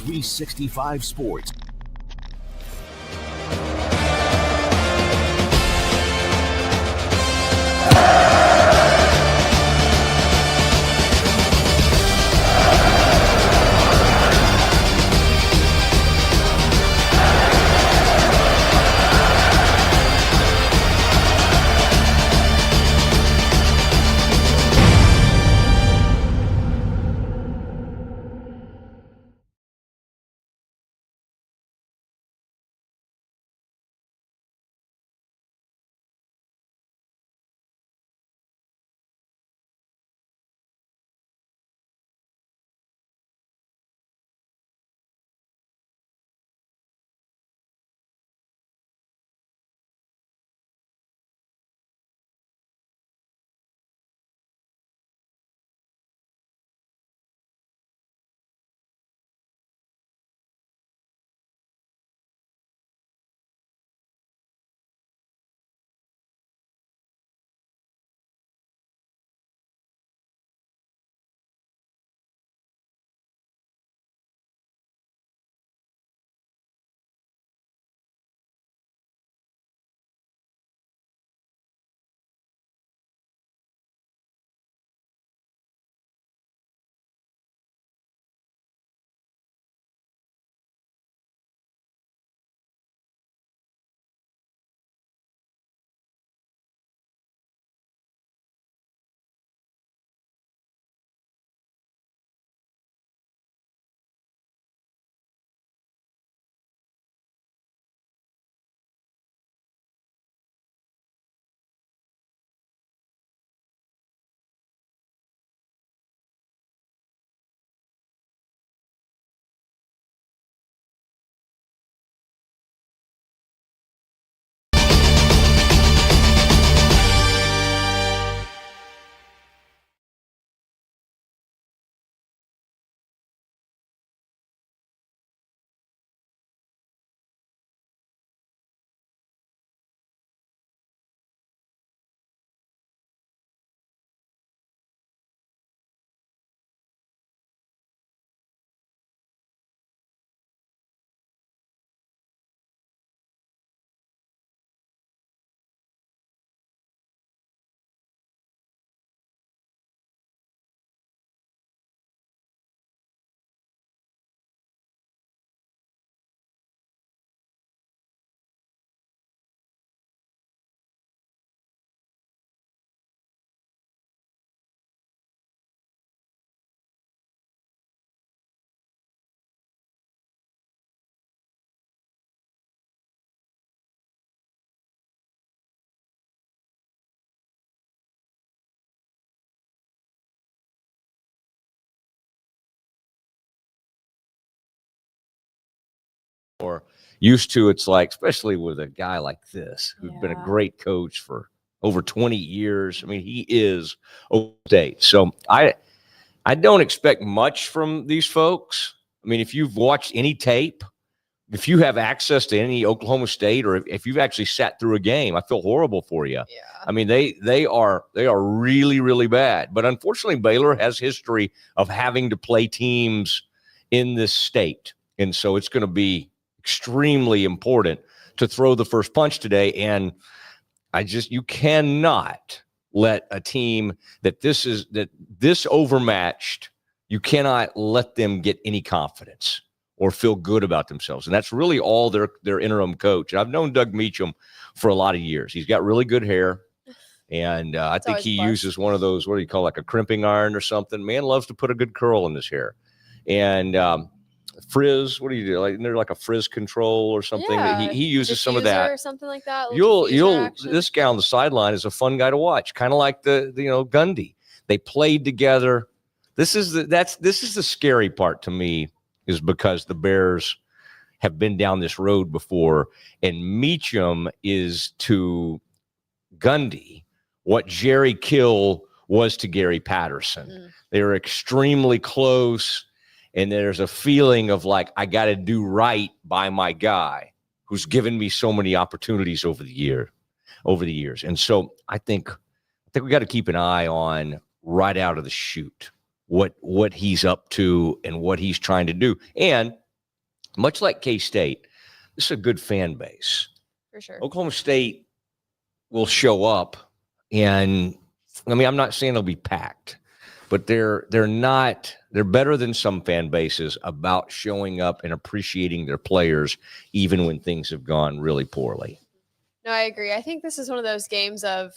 365 Sports. Or used to, it's like, especially with a guy like this who's been a great coach for over 20 years. I mean, he is state. So I don't expect much from these folks. I mean, if you've watched any tape, if you have access to any Oklahoma State, or if you've actually sat through a game, I feel horrible for you. Yeah. I mean, they are really, really bad. But unfortunately, Baylor has history of having to play teams in this state. And so it's going to be extremely important to throw the first punch today. And you cannot let a team this overmatched, you cannot let them get any confidence or feel good about themselves. And that's really all their interim coach. And I've known Doug Meacham for a lot of years. He's got really good hair. And I think he uses one of those, what do you call, like a crimping iron or something. Man loves to put a good curl in his hair. And frizz, what do you do? Like, they're like a frizz control or something. Yeah, he uses diffuser some of that or something like that. This guy on the sideline is a fun guy to watch, kind of like the Gundy. They played together. This is the scary part to me, is because the Bears have been down this road before, and Meacham is to Gundy what Jerry Kill was to Gary Patterson. They were extremely close. And there's a feeling of like, I got to do right by my guy who's given me so many opportunities over the years. And so I think we got to keep an eye on right out of the chute what he's up to and what he's trying to do. And much like K-State, this is a good fan base. For sure. Oklahoma State will show up, and I mean, I'm not saying they'll be packed, but they're better than some fan bases about showing up and appreciating their players, even when things have gone really poorly. No, I agree. I think this is one of those games of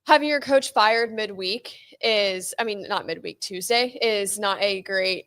having your coach fired midweek not midweek, Tuesday is not a great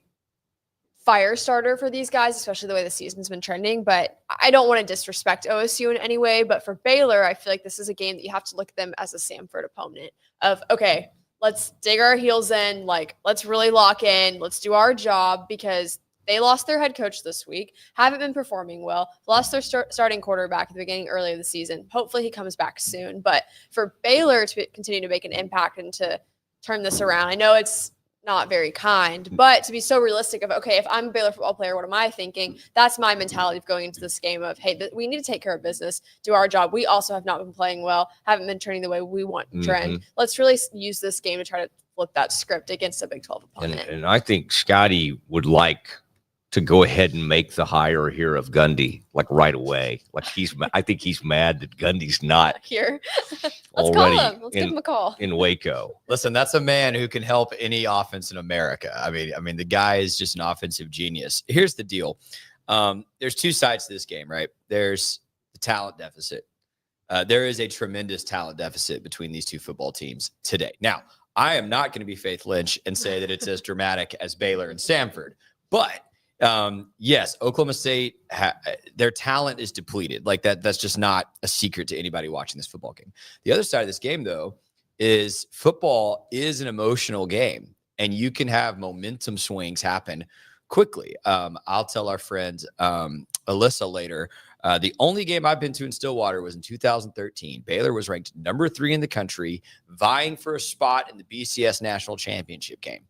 fire starter for these guys, especially the way the season's been trending. But I don't want to disrespect OSU in any way. But for Baylor, I feel like this is a game that you have to look at them as a Samford opponent of, okay, let's dig our heels in. Like, let's really lock in. Let's do our job, because they lost their head coach this week, haven't been performing well, lost their starting quarterback at the beginning early of the season. Hopefully he comes back soon. But for Baylor to continue to make an impact and to turn this around, I know it's not very kind, but to be so realistic of, okay, if I'm a Baylor football player, what am I thinking? That's my mentality of going into this game of, hey, we need to take care of business, do our job. We also have not been playing well, haven't been trending the way we want to trend. Let's really use this game to try to flip that script against a Big 12 opponent. And I think Scotty would like to go ahead and make the hire here of Gundy, like right away. Like I think he's mad that Gundy's not here. Let's call him. Let's give him a call in Waco. Listen, that's a man who can help any offense in America. I mean, the guy is just an offensive genius. Here's the deal. There's two sides to this game, right? There's the talent deficit. There is a tremendous talent deficit between these two football teams today. Now, I am not going to be Faith Lynch and say that it's as dramatic as Baylor and Samford, but yes, Oklahoma State, their talent is depleted. Like that's just not a secret to anybody watching this football game. The other side of this game, though, is football is an emotional game, and you can have momentum swings happen quickly. I'll tell our friend Alyssa later. The only game I've been to in Stillwater was in 2013. Baylor was ranked number 3 in the country, vying for a spot in the BCS National Championship game.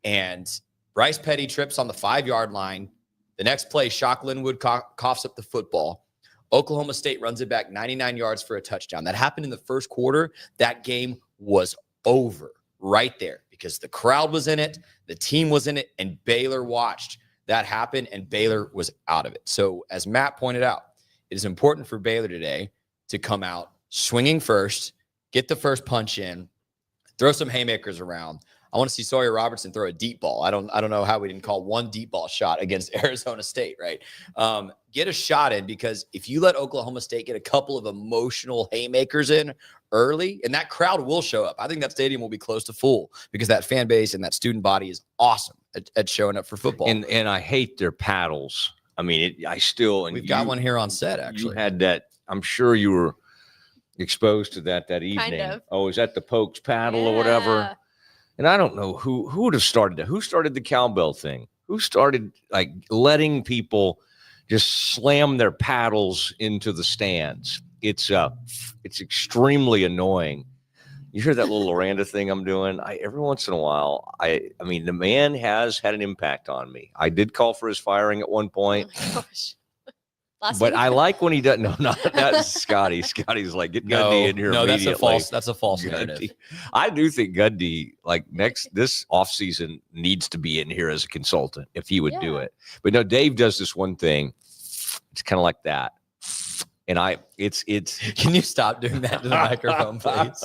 And Bryce Petty trips on the 5-yard line. The next play, Shock Linwood coughs up the football. Oklahoma State runs it back 99 yards for a touchdown. That happened in the first quarter. That game was over right there because the crowd was in it, the team was in it, and Baylor watched that happen, and Baylor was out of it. So as Matt pointed out, it is important for Baylor today to come out swinging first, get the first punch in, throw some haymakers around. I want to see Sawyer Robertson throw a deep ball. I don't know how we didn't call one deep ball shot against Arizona State, right? Get a shot in, because if you let Oklahoma State get a couple of emotional haymakers in early, and that crowd will show up. I think that stadium will be close to full because that fan base and that student body is awesome at showing up for football. And I hate their paddles. I mean, we've got one here on set, actually. You had that. I'm sure you were exposed to that evening. Kind of. Oh, is that the Pokes paddle or whatever? And I don't know who would have started that. Who started the cowbell thing? Who started like letting people just slam their paddles into the stands? It's extremely annoying. You hear that little Loranda thing I'm doing? Every once in a while, I mean, the man has had an impact on me. I did call for his firing at one point. Oh my gosh. But I like when he does. No, that's Scotty. Scotty's like, get Gundy in here immediately. That's a false narrative. I do think Gundy, like this offseason, needs to be in here as a consultant if he would do it. But no, Dave does this one thing. It's kind of like that. And it's. Can you stop doing that to the microphone, please?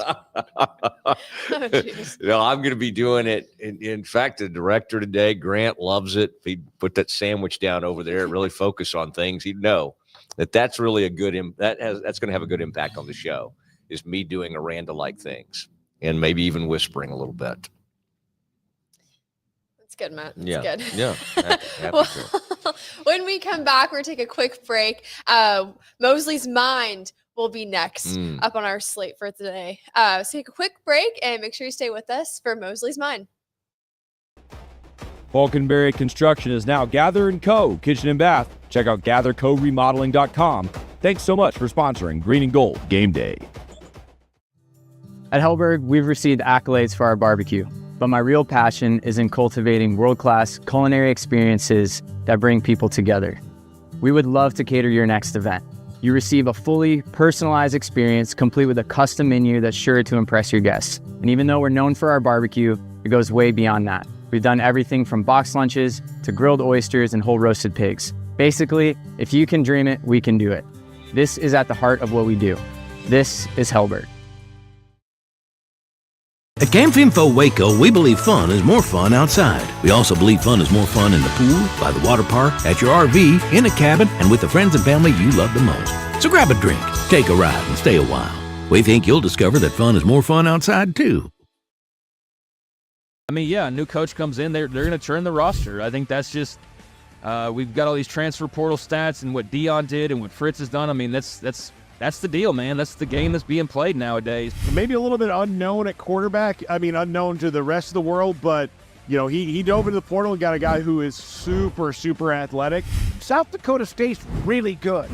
No, I'm going to be doing it. In fact, the director today, Grant, loves it. If he put that sandwich down over there, really focus on things, he'd know that's really a good. That's going to have a good impact on the show. Is me doing Aranda-like things and maybe even whispering a little bit. That's good, Matt. That's good. Yeah. Well, when we come back, we're going to take a quick break. Mosley's Mind will be next up on our slate for today. So take a quick break and make sure you stay with us for Mosley's Mind. Falconberry Construction is now Gather & Co. Kitchen and Bath. Check out gathercoremodeling.com. Thanks so much for sponsoring Green and Gold Game Day. At Hellberg, we've received accolades for our barbecue, but my real passion is in cultivating world-class culinary experiences that bring people together. We would love to cater your next event. You receive a fully personalized experience complete with a custom menu that's sure to impress your guests. And even though we're known for our barbecue, it goes way beyond that. We've done everything from box lunches to grilled oysters and whole roasted pigs. Basically, if you can dream it, we can do it. This is at the heart of what we do. This is Hellberg. At Camp Info Waco, we believe fun is more fun outside. We also believe fun is more fun in the pool, by the water park, at your RV, in a cabin, and with the friends and family you love the most. So grab a drink, take a ride, and stay a while. We think you'll discover that fun is more fun outside, too. I mean, yeah, a new coach comes in, they're going to churn the roster. I think that's just we've got all these transfer portal stats and what Dion did and what Fritz has done. I mean, that's the deal, man. That's the game that's being played nowadays. Maybe a little bit unknown at quarterback. I mean, unknown to the rest of the world, but, you know, he dove into the portal and got a guy who is super, super athletic. South Dakota State's really good.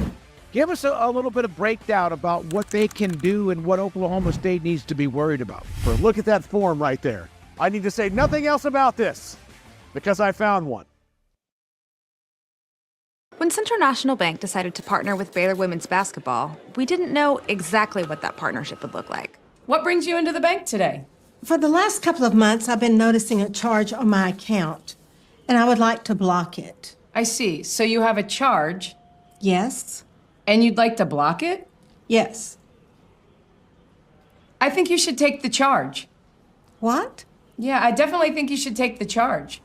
Give us a little bit of breakdown about what they can do and what Oklahoma State needs to be worried about. Look at that form right there. I need to say nothing else about this because I found one. When Central National Bank decided to partner with Baylor women's basketball, we didn't know exactly what that partnership would look like. What brings you into the bank today? For the last couple of months, I've been noticing a charge on my account, and I would like to block it. I see. So you have a charge, Yes? and you'd like to block it? Yes. I think you should take the charge. What? Yeah, I definitely think you should take the charge.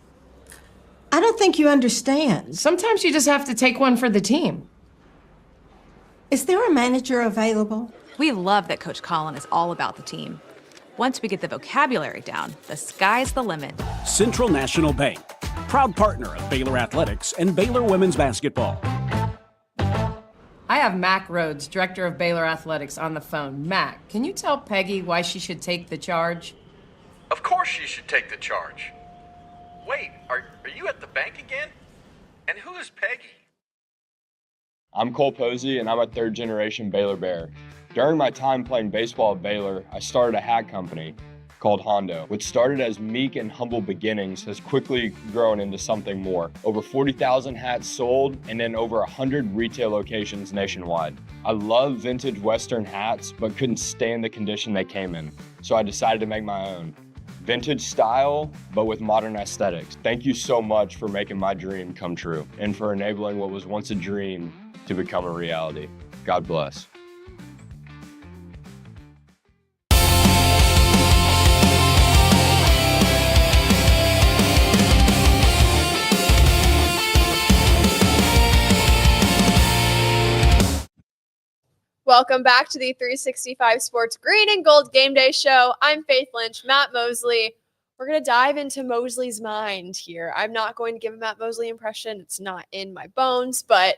I don't think you understand. Sometimes you just have to take one for the team. Is there a manager available? We love that Coach Collin is all about the team. Once we get the vocabulary down, the sky's the limit. Central National Bank, proud partner of Baylor Athletics and Baylor women's basketball. I have Mac Rhodes, director of Baylor Athletics, on the phone. Mac, can you tell Peggy why she should take the charge? Of course she should take the charge. Wait, are you at the bank again? And who is Peggy? I'm Cole Posey, and I'm a third-generation Baylor Bear. During my time playing baseball at Baylor, I started a hat company called Hondo, which started as meek and humble beginnings, has quickly grown into something more. Over 40,000 hats sold, and in over 100 retail locations nationwide. I love vintage Western hats, but couldn't stand the condition they came in, so I decided to make my own. Vintage style, but with modern aesthetics. Thank you so much for making my dream come true and for enabling what was once a dream to become a reality. God bless. Welcome back to the 365 Sports Green and Gold Game Day Show. I'm Faith Lynch, Matt Mosley. We're going to dive into Mosley's mind here. I'm not going to give a Matt Mosley impression. It's not in my bones, but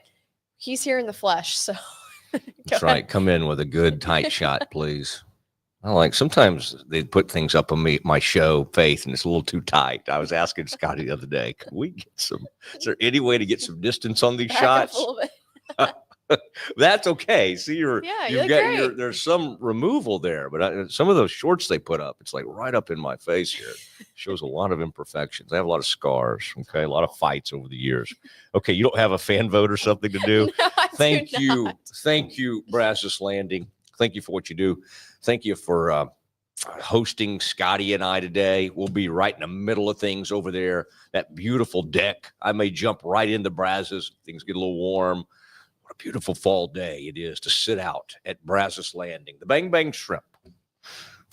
he's here in the flesh. So that's right. Come in with a good tight shot, please. I like sometimes they put things up on my show, Faith, and it's a little too tight. I was asking Scotty the other day, can we get some? Is there any way to get some distance on these shots? A little bit. That's okay. See, great. There's some removal there, but some of those shorts they put up, it's like right up in my face here. Shows a lot of imperfections. I have a lot of scars. Okay, a lot of fights over the years. Okay, you don't have a fan vote or something to do? No, Thank you, Brazos Landing. Thank you for what you do. Thank you for hosting Scotty and I today. We'll be right in the middle of things over there. That beautiful deck. I may jump right into Brazos. Things get a little warm. What a beautiful fall day it is to sit out at Brazos Landing. The Bang Bang Shrimp.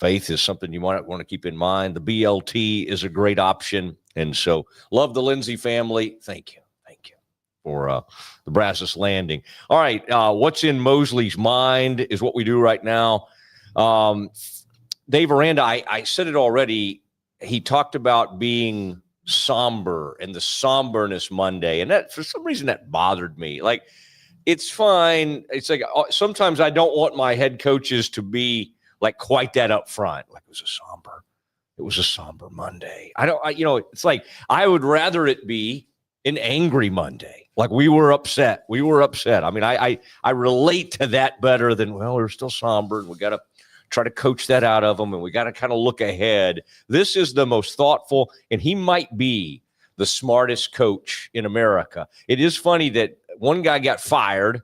Faith is something you might want to keep in mind. The BLT is a great option. And so love the Lindsay family. Thank you for the Brazos Landing. All right. What's in Mosley's mind is what we do right now. Dave Aranda, I said it already. He talked about being somber and the somberness Monday. And that, for some reason, that bothered me. Like, it's fine. It's like sometimes I don't want my head coaches to be like quite that up front. Like it was a somber Monday. It's like I would rather it be an angry Monday. Like we were upset. I mean, I relate to that better than, well, we're still somber and we got to try to coach that out of them and we got to kind of look ahead. This is the most thoughtful, and he might be the smartest coach in America. It is funny that one guy got fired,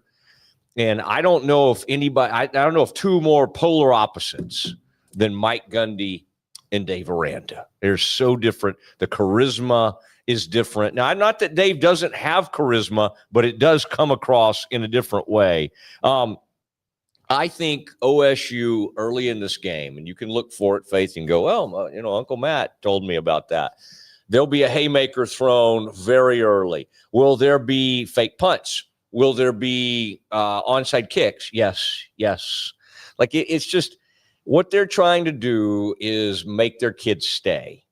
and I don't know if two more polar opposites than Mike Gundy and Dave Aranda. They're so different. The charisma is different. Now, not that Dave doesn't have charisma, but it does come across in a different way. I think OSU early in this game, and you can look for it, Faith, and go, well, Uncle Matt told me about that. There'll be a haymaker thrown very early. Will there be fake punts? Will there be onside kicks? Yes. Like it's just what they're trying to do is make their kids stay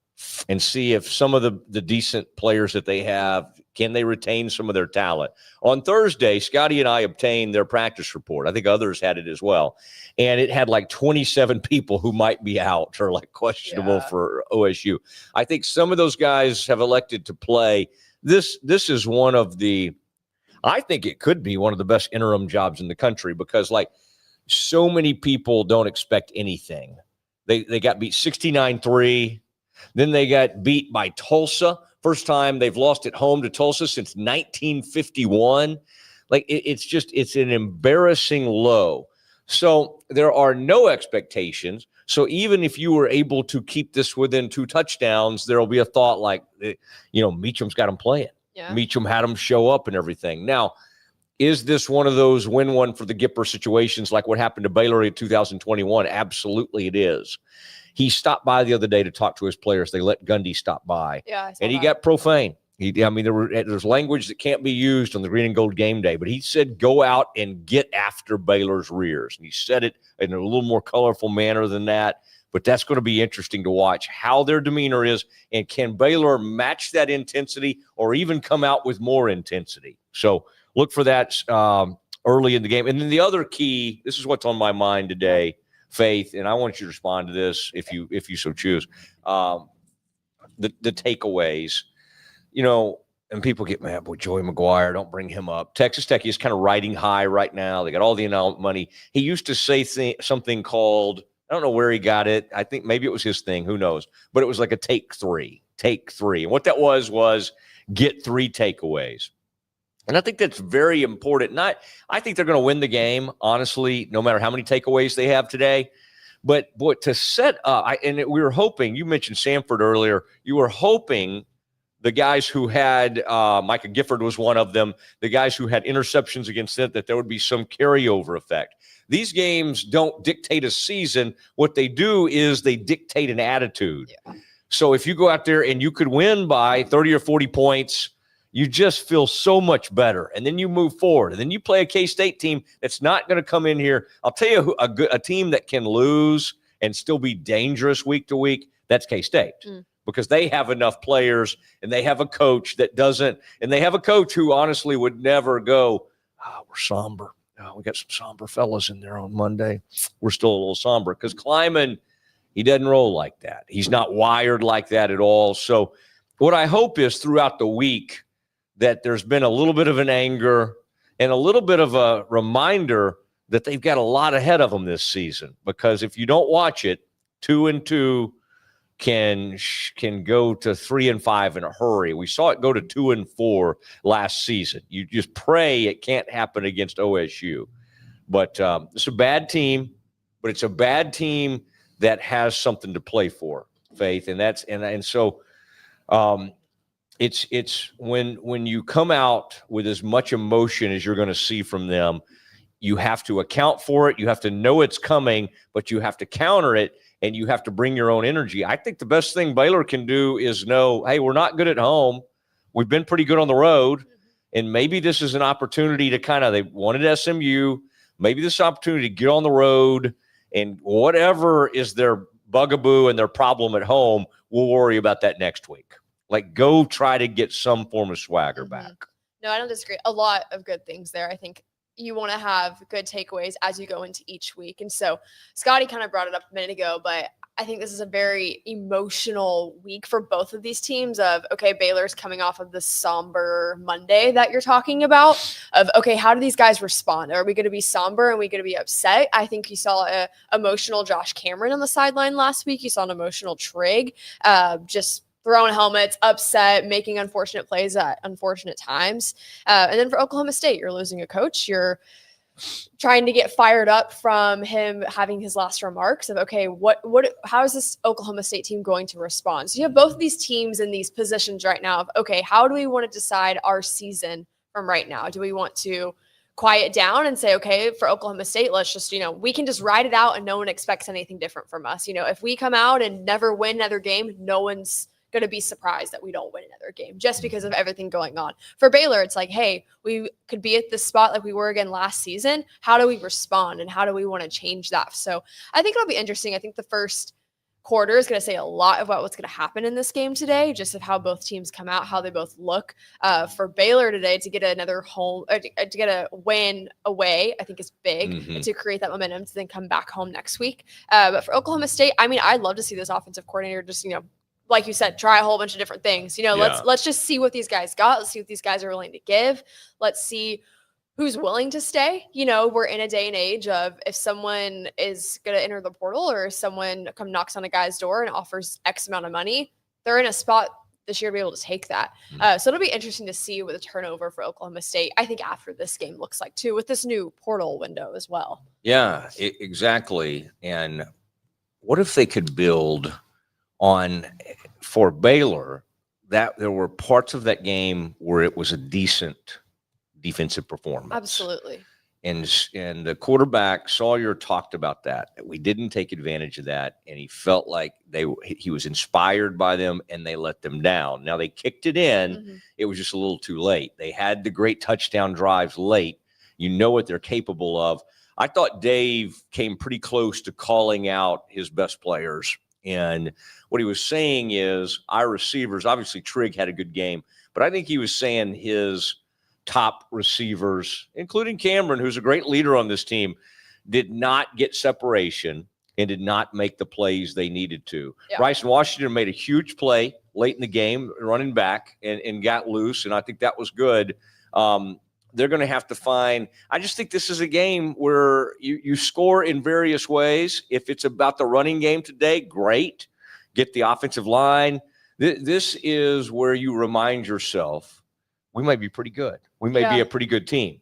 and see if some of the decent players that they have, can they retain some of their talent? On Thursday, Scotty and I obtained their practice report. I think others had it as well. And it had like 27 people who might be out or like questionable for OSU. I think some of those guys have elected to play. This is one of the, I think it could be one of the best interim jobs in the country because like so many people don't expect anything. They got beat 69-3. Then they got beat by Tulsa. First time they've lost at home to Tulsa since 1951. Like it's an embarrassing low. So there are no expectations. So even if you were able to keep this within 2 touchdowns, there'll be a thought like, Meacham's got them playing. Yeah. Meacham had them show up and everything. Now, is this one of those win one for the Gipper situations like what happened to Baylor in 2021? Absolutely it is. He stopped by the other day to talk to his players. They let Gundy stop by. Yeah, and he got profane. There's language that can't be used on the Green and Gold game day, but he said, go out and get after Baylor's rears. And he said it in a little more colorful manner than that, but that's going to be interesting to watch how their demeanor is. And can Baylor match that intensity or even come out with more intensity? So look for that early in the game. And then the other key, this is what's on my mind today, Faith, and I want you to respond to this if you so choose. The takeaways, and people get mad, boy, Joey McGuire, don't bring him up. Texas Tech is kind of riding high right now. They got all the money. He used to say something called, I don't know where he got it. I think maybe it was his thing. Who knows? But it was like a take three. And what that was get 3 takeaways. And I think that's very important. I think they're going to win the game, honestly, no matter how many takeaways they have today. But boy, to set up, we were hoping, you mentioned Samford earlier, you were hoping the guys who had, Micah Gifford was one of them, the guys who had interceptions against it, that there would be some carryover effect. These games don't dictate a season. What they do is they dictate an attitude. Yeah. So if you go out there and you could win by 30 or 40 points, you just feel so much better. And then you move forward. And then you play a K-State team that's not going to come in here. I'll tell you a team that can lose and still be dangerous week to week, that's K-State. Because they have enough players and they have a coach that doesn't. And they have a coach who honestly would never go, we're somber. We got some somber fellas in there on Monday. We're still a little somber. Because Kleiman, he doesn't roll like that. He's not wired like that at all. So what I hope is throughout the week, that there's been a little bit of an anger and a little bit of a reminder that they've got a lot ahead of them this season. Because if you don't watch it, 2-2 can go to 3-5 in a hurry. We saw it go to 2-4 last season. You just pray it can't happen against OSU. But it's a bad team, but it's a bad team that has something to play for, Faith. And so it's when you come out with as much emotion as you're going to see from them, you have to account for it. You have to know it's coming, but you have to counter it, and you have to bring your own energy. I think the best thing Baylor can do is know, hey, we're not good at home. We've been pretty good on the road, and maybe this is an opportunity to they wanted SMU. Maybe this opportunity to get on the road, and whatever is their bugaboo and their problem at home, we'll worry about that next week. Like, go try to get some form of swagger back. No, I don't disagree. A lot of good things there. I think you want to have good takeaways as you go into each week. And so Scotty kind of brought it up a minute ago, but I think this is a very emotional week for both of these teams of, okay, Baylor's coming off of the somber Monday that you're talking about of, okay, how do these guys respond? Are we going to be somber and are we going to be upset? I think you saw an emotional Josh Cameron on the sideline last week. You saw an emotional Trig, just throwing helmets, upset, making unfortunate plays at unfortunate times. And then for Oklahoma State, you're losing a coach. You're trying to get fired up from him having his last remarks of, okay, how is this Oklahoma State team going to respond? So you have both of these teams in these positions right now of, okay, how do we want to decide our season from right now? Do we want to quiet down and say, okay, for Oklahoma State, let's just, we can just ride it out and no one expects anything different from us. If we come out and never win another game, no one's going to be surprised that we don't win another game just because of everything going on. For Baylor, it's like, hey, we could be at this spot like we were again last season. How do we respond and how do we want to change that? So I think it'll be interesting. I think the first quarter is going to say a lot about what's going to happen in this game today, just of how both teams come out, how they both look. For Baylor today to get another to get a win away, I think is big, and to create that momentum to then come back home next week. But for Oklahoma State, I mean, I'd love to see this offensive coordinator just, like you said, try a whole bunch of different things. Let's just see what these guys got. Let's see what these guys are willing to give. Let's see who's willing to stay. We're in a day and age of if someone is going to enter the portal or someone knocks on a guy's door and offers X amount of money, they're in a spot this year to be able to take that. So it'll be interesting to see what the turnover for Oklahoma State, I think, after this game looks like too, with this new portal window as well. Yeah, exactly. And what if they could build on, for Baylor, that there were parts of that game where it was a decent defensive performance. Absolutely. And the quarterback, Sawyer, talked about that. We didn't take advantage of that, and he felt like he was inspired by them, and they let them down. Now, they kicked it in. It was just a little too late. They had the great touchdown drives late. You know what they're capable of. I thought Dave came pretty close to calling out his best players. And what he was saying is our receivers, obviously Trigg had a good game, but I think he was saying his top receivers, including Cameron, who's a great leader on this team, did not get separation and did not make the plays they needed to. Yeah. Bryson Washington made a huge play late in the game, running back and got loose, and I think that was good. They're going to have to find – I just think this is a game where you score in various ways. If it's about the running game today, great. Get the offensive line. This is where you remind yourself, we might be pretty good. We may be a pretty good team.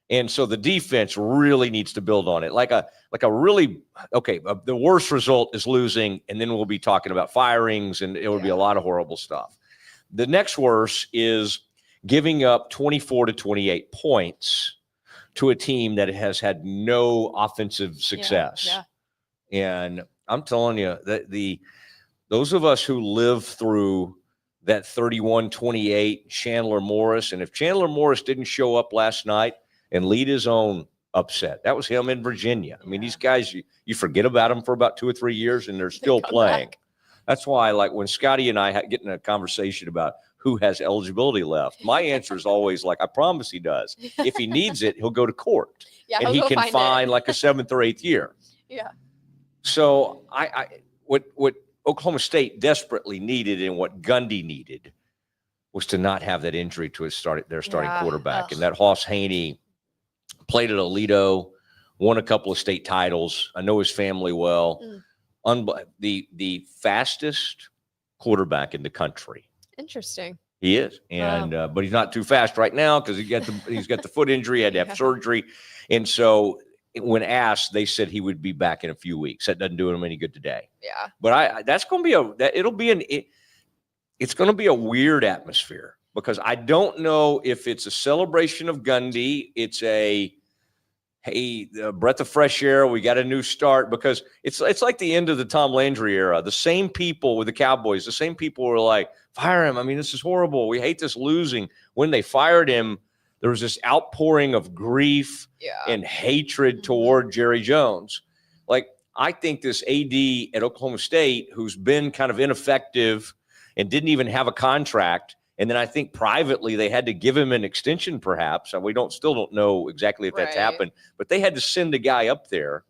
And so the defense really needs to build on it. The worst result is losing, and then we'll be talking about firings, and it will be a lot of horrible stuff. The next worst is – giving up 24 to 28 points to a team that has had no offensive success. And I'm telling you that those of us who live through that 31-28 Chandler Morris, and if Chandler Morris didn't show up last night and lead his own upset, that was him in Virginia. I mean, these guys, you forget about them for about 2 or 3 years and they're still playing. That's why, like, when Scotty and I get in a conversation about who has eligibility left, my answer is always like, I promise he does. If he needs it, he'll go to court. And he can find like a 7th or 8th year. Yeah. So what Oklahoma State desperately needed and what Gundy needed was to not have that injury to their starting quarterback. And that Hoss Haney played at Aledo, won a couple of state titles. I know his family well. The fastest quarterback in the country. Interesting. He is, and but he's not too fast right now because he's got the foot injury, had to have surgery, and so when asked, they said he would be back in a few weeks. That doesn't do him any good today. Yeah, but that's going to be it's going to be a weird atmosphere because I don't know if it's a celebration of Gundy. It's a breath of fresh air. We got a new start because it's like the end of the Tom Landry era. The same people with the Cowboys, the same people were like, fire him. I mean, this is horrible. We hate this losing. When they fired him, there was this outpouring of grief and hatred toward Jerry Jones. Like, I think this AD at Oklahoma State, who's been kind of ineffective and didn't even have a contract, and then I think privately they had to give him an extension perhaps. And we still don't know exactly if that's happened, but they had to send a guy up there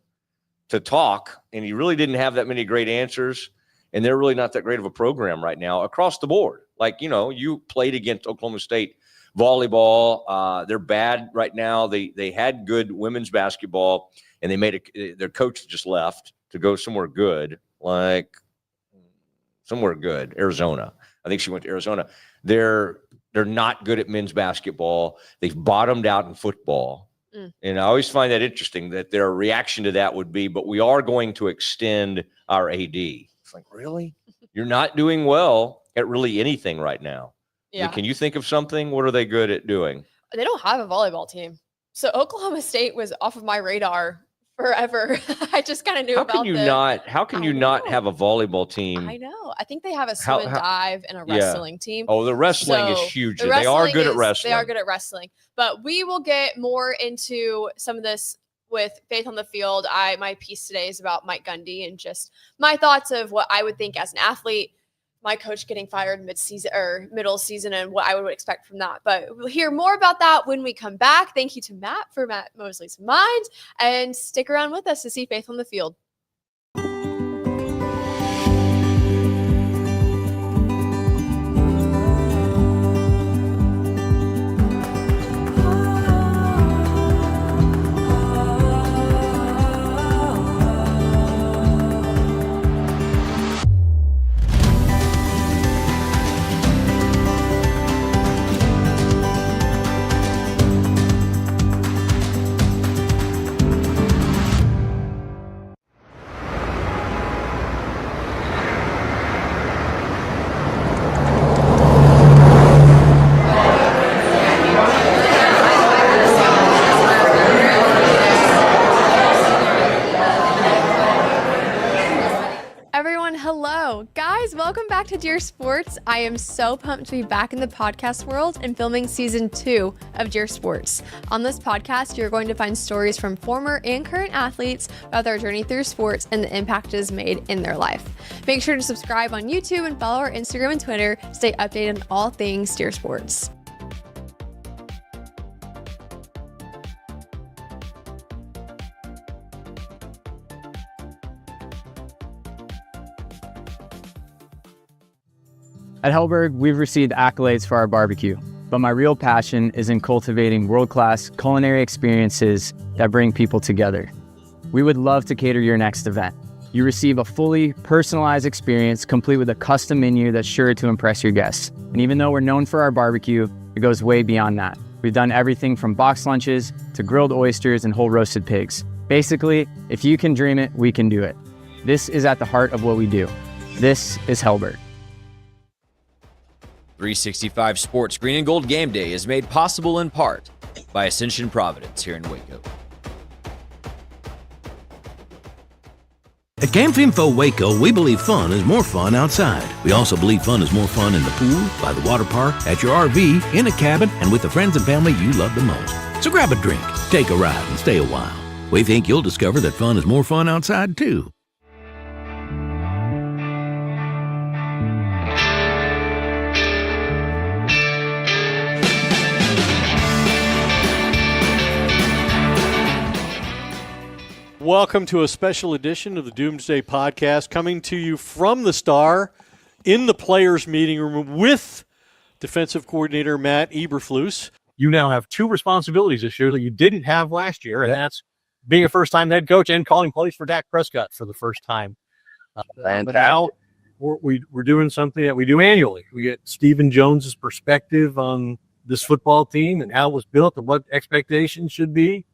to talk, and he really didn't have that many great answers. And they're really not that great of a program right now across the board. Like, you played against Oklahoma State volleyball. They're bad right now. They had good women's basketball, and their coach just left to go somewhere good, Arizona. I think she went to Arizona. They're not good at men's basketball. They've bottomed out in football. And I always find that interesting that their reaction to that would be, but we are going to extend our AD. It's like, really? You're not doing well at really anything right now. Yeah. Can you think of something? What are they good at doing? They don't have a volleyball team. So Oklahoma State was off of my radar forever. I just kind of knew How about can you not have a volleyball team? I know. I think they have a swim and dive and a Yeah. wrestling team. Oh, the wrestling is So, huge. the They are wrestling good at is- wrestling. They are good at wrestling. But we will get more into some of this with Faith on the Field. My piece today is about Mike Gundy and just my thoughts of what I would think as an athlete, my coach getting fired mid-season or middle season, and what I would expect from that. But we'll hear more about that when we come back. Thank you to Matt for Matt Mosley's Mind, and stick around with us to see Faith on the Field. Everyone, hello. Guys, welcome back to Dear Sports. I am so pumped to be back in the podcast world and filming season 2 of Dear Sports. On this podcast, you're going to find stories from former and current athletes about their journey through sports and the impact it has made in their life. Make sure to subscribe on YouTube and follow our Instagram and Twitter to stay updated on all things Dear Sports. At Hellberg, we've received accolades for our barbecue, but my real passion is in cultivating world-class culinary experiences that bring people together. We would love to cater your next event. You receive a fully personalized experience complete with a custom menu that's sure to impress your guests. And even though we're known for our barbecue, it goes way beyond that. We've done everything from box lunches to grilled oysters and whole roasted pigs. Basically, if you can dream it, we can do it. This is at the heart of what we do. This is Hellberg. 365 Sports Green and Gold Game Day is made possible in part by Ascension Providence here in Waco. At GameFinfo Waco, we believe fun is more fun outside. We also believe fun is more fun in the pool, by the water park, at your RV, in a cabin, and with the friends and family you love the most. So grab a drink, take a ride, and stay a while. We think you'll discover that fun is more fun outside, too. Welcome to a special edition of the Doomsday Podcast, coming to you from the Star in the players' meeting room with defensive coordinator Matt Eberflus. You now have two responsibilities this year that you didn't have last year, and that's being a first-time head coach and calling plays for Dak Prescott for the first time. But now we're doing something that we do annually. We get Stephen Jones's perspective on this football team and how it was built and what expectations should be.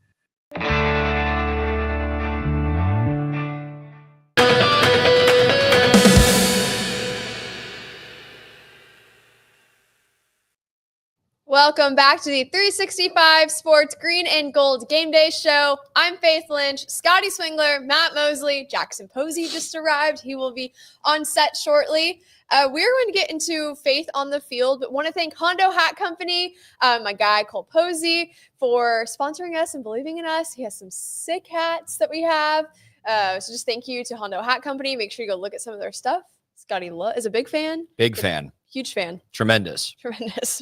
Welcome back to the 365 Sports Green and Gold Game Day Show. I'm Faith Lynch, Scotty Swingler, Matt Mosley, Jackson Posey just arrived. He will be on set shortly. We're going to get into Faith on the Field, but want to thank Hondo Hat Company, my guy Cole Posey, for sponsoring us and believing in us. He has some sick hats that we have. So just thank you to Hondo Hat Company. Make sure you go look at some of their stuff. Scotty is a big fan. Big fan. Huge fan. Tremendous.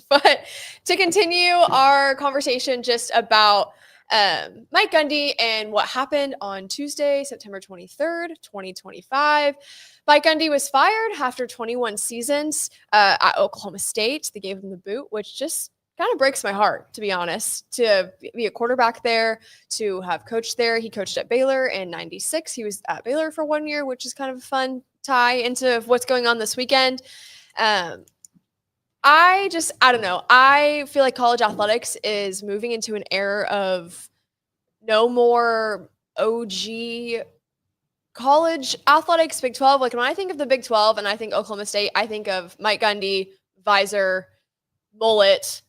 But to continue our conversation just about Mike Gundy and what happened on Tuesday, September 23rd, 2025. Mike Gundy was fired after 21 seasons at Oklahoma State. They gave him the boot, which just kind of breaks my heart, to be honest, to be a quarterback there, to have coached there. He coached at Baylor in 96. He was at Baylor for 1 year, which is kind of a fun tie into what's going on this weekend. I don't know. I feel like college athletics is moving into an era of no more OG college athletics, Big 12. Like when I think of the Big 12 and I think Oklahoma State, I think of Mike Gundy, visor, mullet,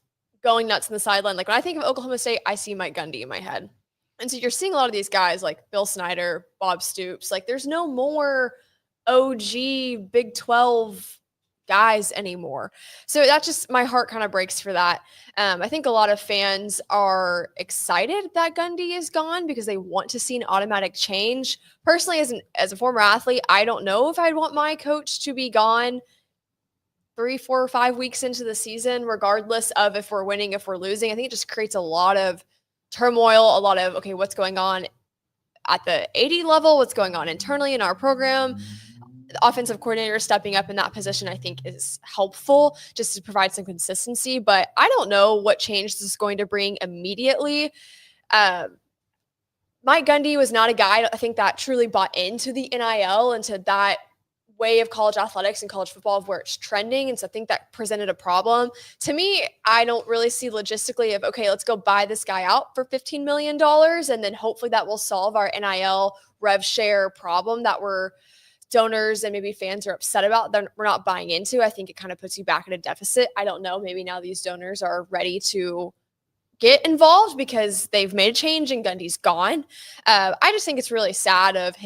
going nuts in the sideline. Like when I think of Oklahoma State, I see Mike Gundy in my head. And so you're seeing a lot of these guys like Bill Snyder, Bob Stoops. Like there's no more OG Big 12 guys anymore. So that just, my heart kind of breaks for that. I think a lot of fans are excited that Gundy is gone because they want to see an automatic change. Personally, as a former athlete, I don't know if I'd want my coach to be gone 3, 4, or 5 weeks into the season, regardless of if we're winning, if we're losing. I think it just creates a lot of turmoil, a lot of, okay, what's going on at the AD level, what's going on internally in our program. The offensive coordinator stepping up in that position, I think, is helpful just to provide some consistency. But I don't know what change this is going to bring immediately. Mike Gundy was not a guy, I think, that truly bought into the NIL, into that way of college athletics and college football of where it's trending. And so I think that presented a problem. To me, I don't really see logistically of, okay, let's go buy this guy out for $15 million. And then hopefully that will solve our NIL rev share problem that we're donors and maybe fans are upset about that we're not buying into. I think it kind of puts you back at a deficit. I don't know. Maybe now these donors are ready to get involved because they've made a change and Gundy's gone. I just think it's really sad of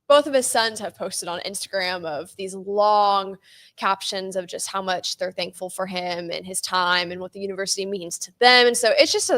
both of his sons have posted on Instagram of these long captions of just how much they're thankful for him and his time and what the university means to them. And so it's just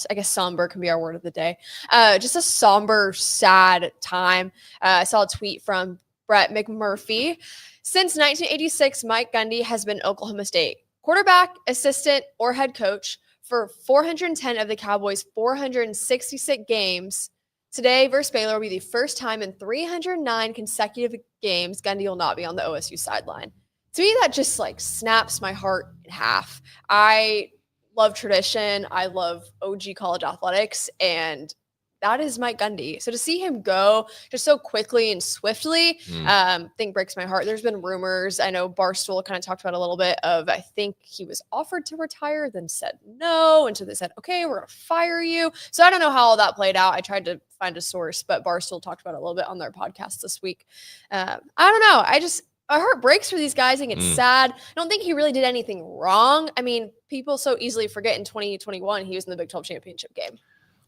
I guess somber can be our word of the day. Just a somber, sad time. I saw a tweet from Brett McMurphy. Since 1986, Mike Gundy has been Oklahoma State quarterback, assistant, or head coach for 410 of the Cowboys' 466 games. Today versus Baylor will be the first time in 309 consecutive games Gundy will not be on the OSU sideline. To me, that just like snaps my heart in half. I love tradition. I love OG college athletics, and that is Mike Gundy. So to see him go just so quickly and swiftly, I think breaks my heart. There's been rumors. I know Barstool kind of talked about a little bit of, I think he was offered to retire, then said no. And so they said, okay, we're going to fire you. So I don't know how all that played out. I tried to find a source, but Barstool talked about it a little bit on their podcast this week. I don't know. My heart breaks for these guys. I think it's sad. I don't think he really did anything wrong. I mean, people so easily forget in 2021, he was in the Big 12 championship game.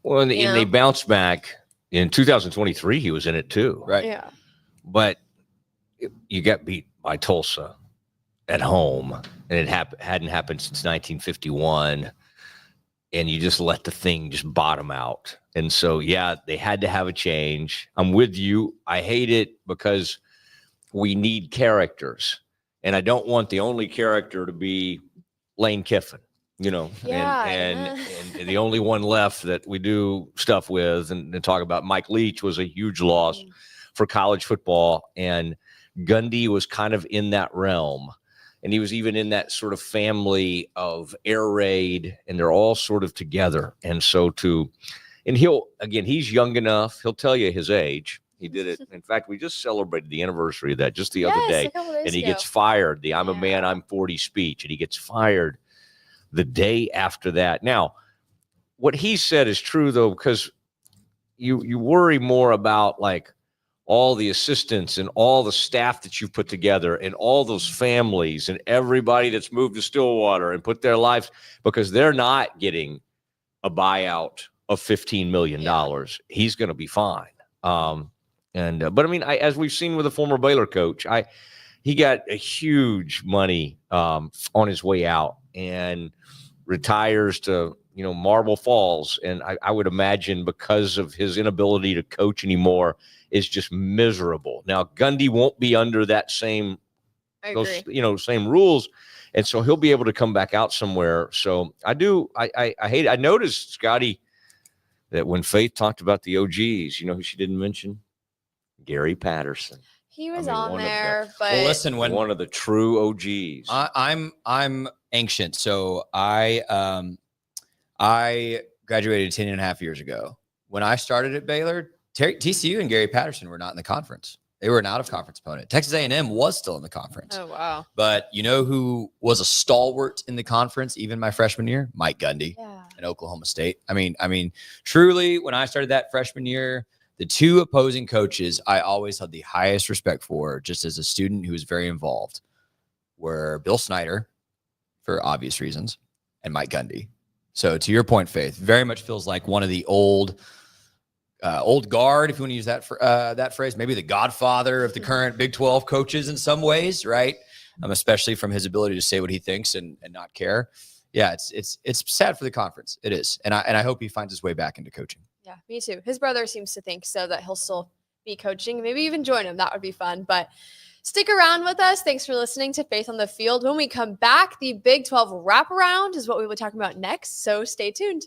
Well, and they bounced back in 2023. He was in it too, right? Yeah. But you got beat by Tulsa at home, and it hadn't happened since 1951. And you just let the thing just bottom out. And so, yeah, they had to have a change. I'm with you. I hate it because we need characters, and I don't want the only character to be Lane Kiffin. And the only one left that we do stuff with and talk about. Mike Leach was a huge loss for college football, and Gundy was kind of in that realm, and he was even in that sort of family of air raid, and they're all sort of together. And so he's young enough. He'll tell you his age. He did it. In fact, we just celebrated the anniversary of that just the other day, and he gets fired. The "I'm a man, I'm 40" speech, and he gets fired the day after that. Now, what he said is true, though, because you worry more about like all the assistants and all the staff that you've put together and all those families and everybody that's moved to Stillwater and put their lives, because they're not getting a buyout of $15 million. He's going to be fine. But I mean, as we've seen with the former Baylor coach, he got a huge money on his way out and retires to Marble Falls, and I would imagine because of his inability to coach anymore is just miserable. Now Gundy won't be under that same rules, and so he'll be able to come back out somewhere. So I hate it. I noticed, Scotty, that when Faith talked about the OGs, who she didn't mention? Gary Patterson. He was on there, but listen, one of the true OGs. I'm ancient, so I graduated 10 and a half years ago. When I started at Baylor, TCU and Gary Patterson were not in the conference. They were an out-of-conference opponent. Texas A&M was still in the conference. Oh, wow. But you know who was a stalwart in the conference even my freshman year? Mike Gundy. Yeah. and Oklahoma State. I mean, truly, when I started that freshman year, the two opposing coaches I always had the highest respect for, just as a student who was very involved, were Bill Snyder, for obvious reasons, and Mike Gundy. So to your point, Faith, very much feels like one of the old guard, if you want to use that phrase, maybe the godfather of the current Big 12 coaches in some ways, right? Especially from his ability to say what he thinks and not care. Yeah, it's sad for the conference. It is, and I hope he finds his way back into coaching. Yeah, me too. His brother seems to think so, that he'll still be coaching, maybe even join him. That would be fun. But stick around with us. Thanks for listening to Faith on the Field. When we come back, the Big 12 wraparound is what we will be talking about next. So stay tuned.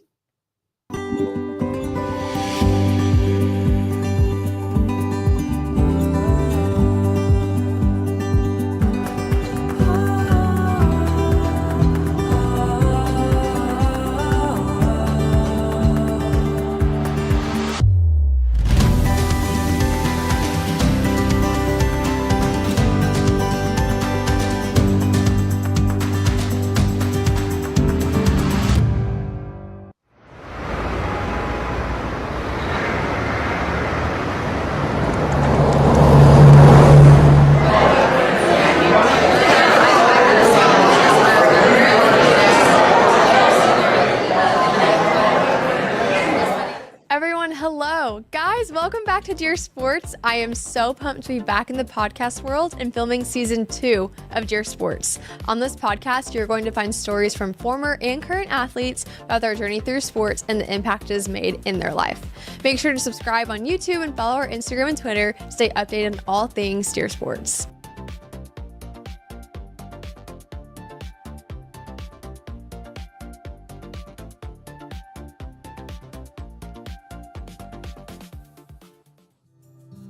Welcome back to Dear Sports. I am so pumped to be back in the podcast world and filming season 2 of Dear Sports. On this podcast, you're going to find stories from former and current athletes about their journey through sports and the impact it has made in their life. Make sure to subscribe on YouTube and follow our Instagram and Twitter to stay updated on all things Dear Sports.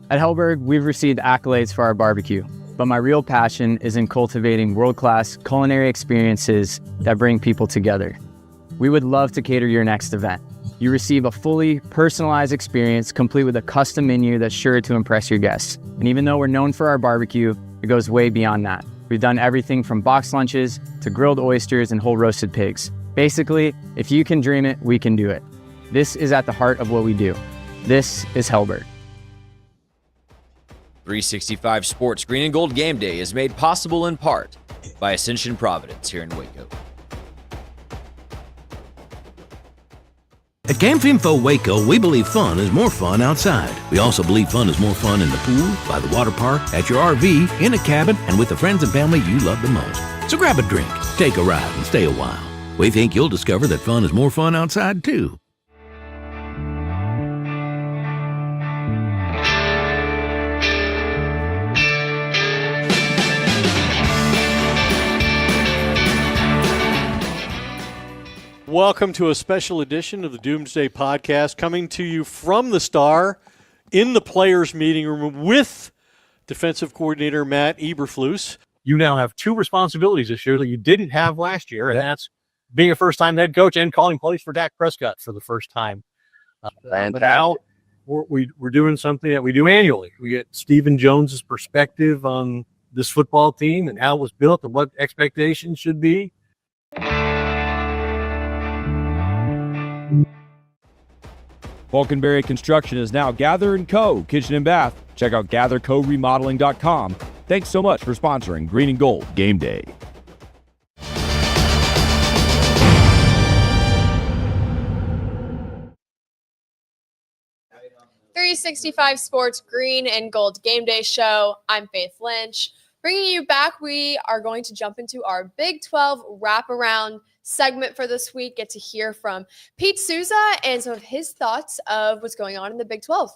At Hellberg, we've received accolades for our barbecue, but my real passion is in cultivating world-class culinary experiences that bring people together. We would love to cater your next event. You receive a fully personalized experience complete with a custom menu that's sure to impress your guests. And even though we're known for our barbecue, it goes way beyond that. We've done everything from boxed lunches to grilled oysters and whole roasted pigs. Basically, if you can dream it, we can do it. This is at the heart of what we do. This is Hellberg. 365 Sports Green and Gold Game Day is made possible in part by Ascension Providence here in Waco. At Camp Info Waco, we believe fun is more fun outside. We also believe fun is more fun in the pool, by the water park, at your RV, in a cabin, and with the friends and family you love the most. So grab a drink, take a ride, and stay a while. We think you'll discover that fun is more fun outside, too. Welcome to a special edition of the Doomsday Podcast, coming to you from the Star in the players' meeting room with defensive coordinator Matt Eberflus. You now have two responsibilities this year that you didn't have last year, and that's being a first-time head coach and calling plays for Dak Prescott for the first time. But now we're doing something that we do annually. We get Stephen Jones's perspective on this football team and how it was built and what expectations should be. Falconberry Construction is now Gather & Co. Kitchen and Bath. Check out gathercoremodeling.com. Thanks so much for sponsoring Green and Gold Game Day. .365 Sports Green and Gold Game Day Show. I'm Faith Lynch. Bringing you back, we are going to jump into our Big 12 wraparound segment for this week. Get to hear from Pete Souza and some of his thoughts of what's going on in the Big 12.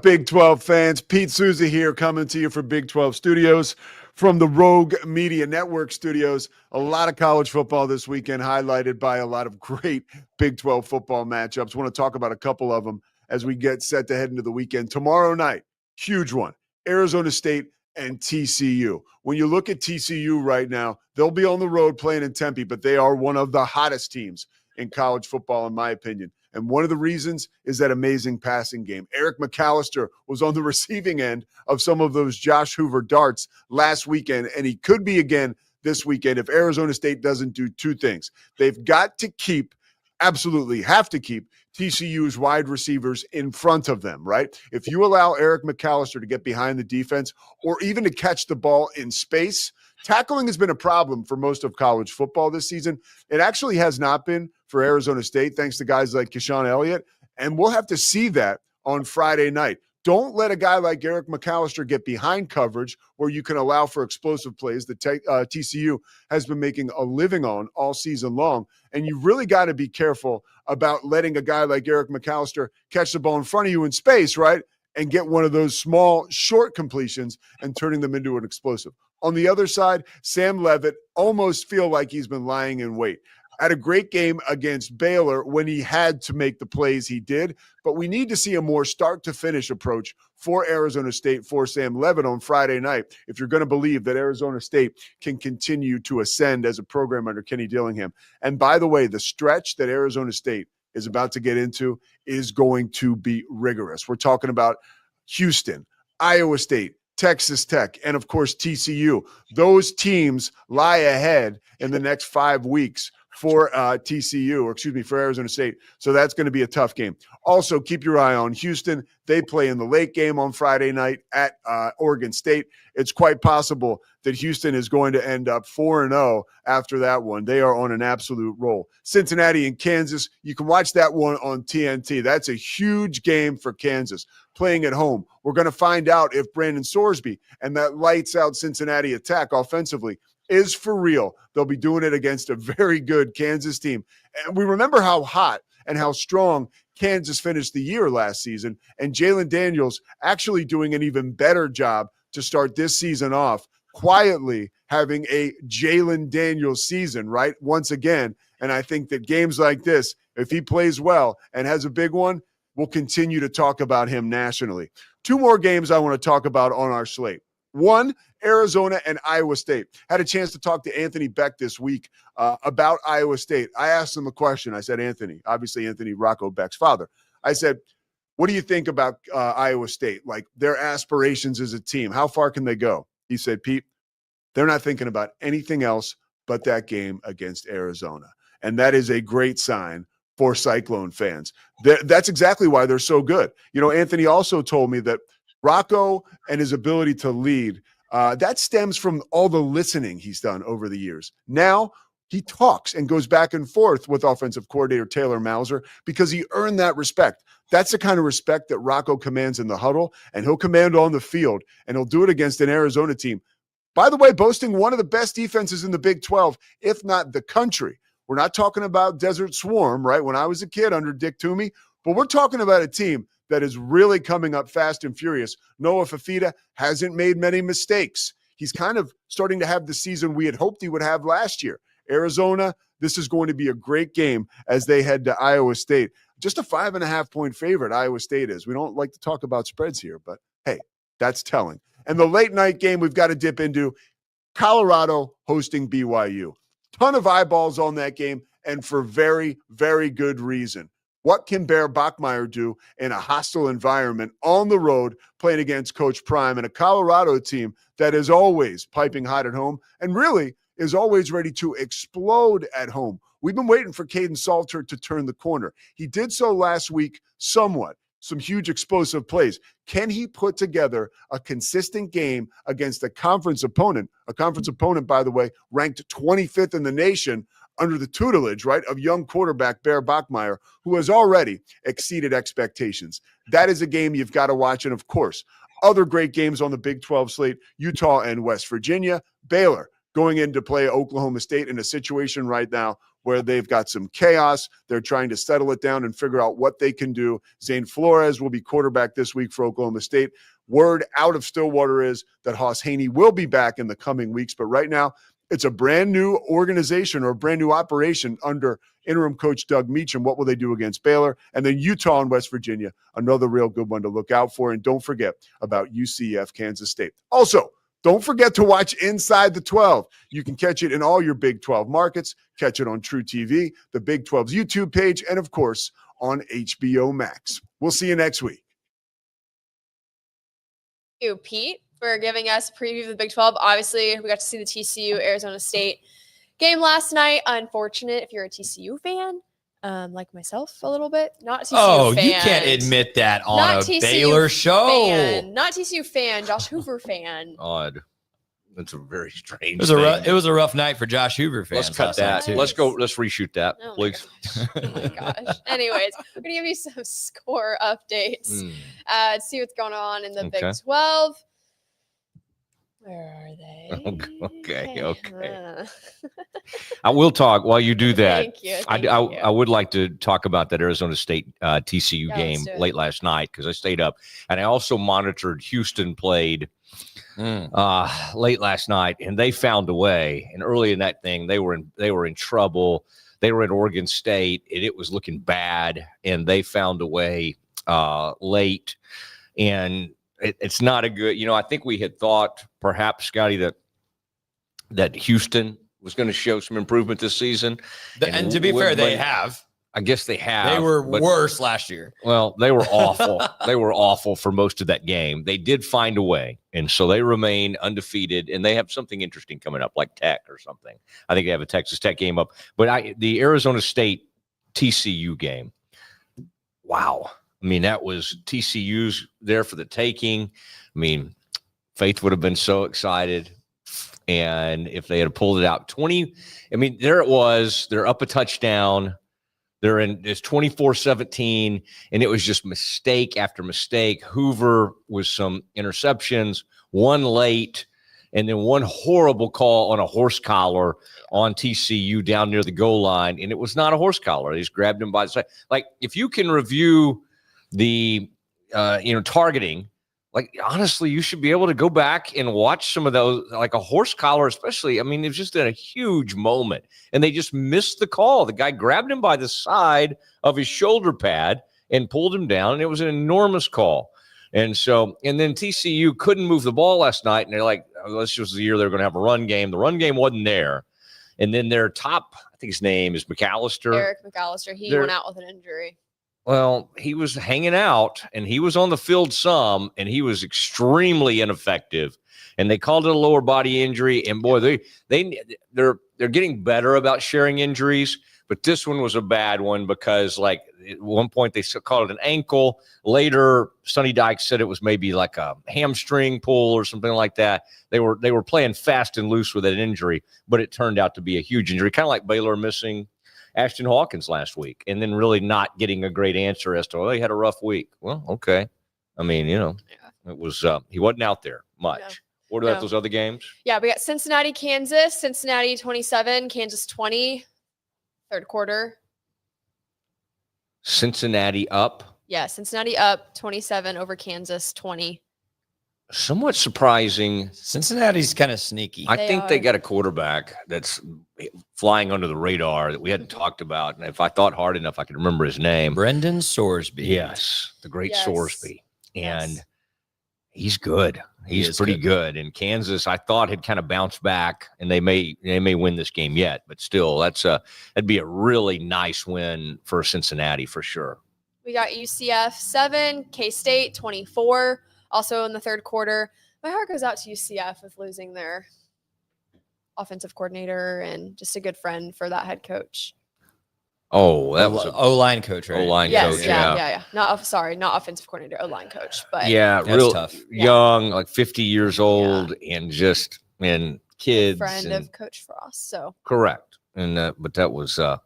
Big 12 fans, Pete Souza here, coming to you from Big 12 Studios, from the Rogue Media Network studios. A lot of college football this weekend, highlighted by a lot of great Big 12 football matchups. I want to talk about a couple of them as we get set to head into the weekend. Tomorrow night, huge one, Arizona State and TCU. When you look at TCU right now, they'll be on the road playing in Tempe, but they are one of the hottest teams in college football, in my opinion. And one of the reasons is that amazing passing game. Eric McAllister was on the receiving end of some of those Josh Hoover darts last weekend, and he could be again this weekend if Arizona State doesn't do two things. They've got to keep absolutely have to keep TCU's wide receivers in front of them, right? If you allow Eric McAllister to get behind the defense or even to catch the ball in space, tackling has been a problem for most of college football this season. It actually has not been for Arizona State, thanks to guys like Keshaun Elliott. And we'll have to see that on Friday night. Don't let a guy like Eric McAllister get behind coverage where you can allow for explosive plays that TCU has been making a living on all season long. And you really got to be careful about letting a guy like Eric McAllister catch the ball in front of you in space, right? And get one of those small, short completions and turning them into an explosive. On the other side, Sam Levitt almost feel like he's been lying in wait. Had a great game against Baylor when he had to make the plays he did, but we need to see a more start-to-finish approach for Arizona State, for Sam Levitt on Friday night, if you're going to believe that Arizona State can continue to ascend as a program under Kenny Dillingham. And by the way, the stretch that Arizona State is about to get into is going to be rigorous. We're talking about Houston, Iowa State, Texas Tech, and of course TCU. Those teams lie ahead in the next 5 weeks for for Arizona State. So that's going to be a tough game. Also, keep your eye on Houston. They play in the late game on Friday night at Oregon State. It's quite possible that Houston is going to end up 4-0 after that one. They are on an absolute roll. Cincinnati and Kansas, you can watch that one on TNT. That's a huge game for Kansas playing at home. We're going to find out if Brandon Sorsby and that lights out Cincinnati attack offensively is for real. They'll be doing it against a very good Kansas team. And we remember how hot and how strong Kansas finished the year last season, and Jalen Daniels actually doing an even better job to start this season off, quietly having a Jalen Daniels season, right? Once again. And I think that games like this, if he plays well and has a big one, we'll continue to talk about him nationally. 2 more games I want to talk about on our slate. One, Arizona and Iowa State. Had a chance to talk to Anthony Beck this week about Iowa State. I asked him a question. I said, Anthony Rocco Beck's father. I said, what do you think about Iowa State? Like their aspirations as a team, how far can they go? He said, Pete, they're not thinking about anything else but that game against Arizona. And that is a great sign for Cyclone fans. That's exactly why they're so good. You know, Anthony also told me that Rocco and his ability to lead, that stems from all the listening he's done over the years. Now he talks and goes back and forth with offensive coordinator Taylor Mauser because he earned that respect. That's the kind of respect that Rocco commands in the huddle, and he'll command on the field, and he'll do it against an Arizona team. By the way, boasting one of the best defenses in the Big 12, if not the country. We're not talking about Desert Swarm, right? When I was a kid under Dick Toomey, but we're talking about a team that is really coming up fast and furious. Noah Fafita hasn't made many mistakes. He's kind of starting to have the season we had hoped he would have last year. Arizona, this is going to be a great game as they head to Iowa State. Just a 5.5-point favorite, Iowa State is. We don't like to talk about spreads here, but hey, that's telling. And the late night game we've got to dip into, Colorado hosting BYU. Ton of eyeballs on that game, and for very, very good reason. What can Bear Bachmeier do in a hostile environment on the road playing against Coach Prime and a Colorado team that is always piping hot at home and really is always ready to explode at home? We've been waiting for Caden Salter to turn the corner. He did so last week somewhat. Some huge explosive plays. Can he put together a consistent game against a conference opponent? A conference opponent, by the way, ranked 25th in the nation under the tutelage, right, of young quarterback Bear Bachmeier, who has already exceeded expectations. That is a game you've got to watch. And of course, other great games on the Big 12 slate, Utah and West Virginia, Baylor going in to play Oklahoma State in a situation right now where they've got some chaos. They're trying to settle it down and figure out what they can do. Zane Flores will be quarterback this week for Oklahoma State. Word out of Stillwater is that Hoss Haney will be back in the coming weeks. But right now, it's a brand new organization or a brand new operation under interim coach Doug Meacham. What will they do against Baylor? And then Utah and West Virginia, another real good one to look out for. And don't forget about UCF Kansas State. Also, don't forget to watch Inside the 12. You can catch it in all your Big 12 markets. Catch it on True TV, the Big 12's YouTube page, and of course, on HBO Max. We'll see you next week. Thank you, Pete, for giving us a preview of the Big 12. Obviously, we got to see the TCU Arizona State game last night. Unfortunate if you're a TCU fan. like myself a little bit. Not TCU Oh, fan. you can't admit that on Not a TCU Baylor show. Fan. Not TCU fan. Josh Hoover fan. Odd. That's a very strange. It was a rough night for Josh Hoover fans. Let's cut that. Too. Let's go. Let's reshoot that, Oh please. Oh my gosh. Anyways, we're gonna give you some score updates. See what's going on in the Big 12. Where are they? Okay. I will talk while you do that. Thank you. I would like to talk about that Arizona State TCU Yeah, game let's do it. late last night because I stayed up, and I also monitored Houston played late last night, and they found a way. And early in that thing, they were in trouble. They were at Oregon State, and it was looking bad, and they found a way late. And it's not a good, I think we had thought perhaps, Scotty, that Houston was going to show some improvement this season. And to be fair, they have. I guess they have. They were worse last year. Well, they were awful. They were awful for most of that game. They did find a way, and so they remain undefeated, and they have something interesting coming up, like Tech or something. I think they have a Texas Tech game up. But the Arizona State TCU game, wow. I mean, that was TCU's there for the taking. I mean, Faith would have been so excited. And if they had pulled it out there it was. They're up a touchdown. It's 24-17, and it was just mistake after mistake. Hoover was some interceptions, one late, and then one horrible call on a horse collar on TCU down near the goal line, and it was not a horse collar. They just grabbed him by the side. Like, if you can review the targeting, like, honestly, you should be able to go back and watch some of those, like a horse collar especially. I mean, it was just a huge moment, and they just missed the call. The guy grabbed him by the side of his shoulder pad and pulled him down, and it was an enormous call. And then TCU couldn't move the ball last night, and they're like, this was the year they're going to have a run game. The run game wasn't there. And then their top, I think his name is McAllister. Eric McAllister. He went out with an injury. Well, he was hanging out, and he was on the field some, and he was extremely ineffective. And they called it a lower body injury. And boy, they're getting better about sharing injuries, but this one was a bad one because, like, at one point they called it an ankle. Later, Sonny Dykes said it was maybe like a hamstring pull or something like that. They were playing fast and loose with that injury, but it turned out to be a huge injury, kind of like Baylor missing Ashton Hawkins last week, and then really not getting a great answer as to, he had a rough week. Well, okay. I mean, it was he wasn't out there much. No. What about those other games? Yeah, we got Cincinnati, Kansas. Cincinnati 27, Kansas 20. Third quarter. Cincinnati up. Yeah, Cincinnati up 27 over Kansas 20. Somewhat surprising. Cincinnati's kind of sneaky. I think they got a quarterback that's flying under the radar that we hadn't talked about. And if I thought hard enough, I could remember his name. Brendan Sorsby. Yes, the great Sorsby. And he's good. He's pretty good. And Kansas, I thought, had kind of bounced back, and they may win this game yet. But still, that'd be a really nice win for Cincinnati for sure. We got UCF 7, K-State 24. Also in the third quarter. My heart goes out to UCF with losing their offensive coordinator and just a good friend for that head coach. Oh, that was an O-line coach, right? O-line yes, coach, yeah. Not offensive coordinator, O-line coach. But real tough. Young, like 50 years old, and kids. Friend of Coach Frost. So correct. And but that was a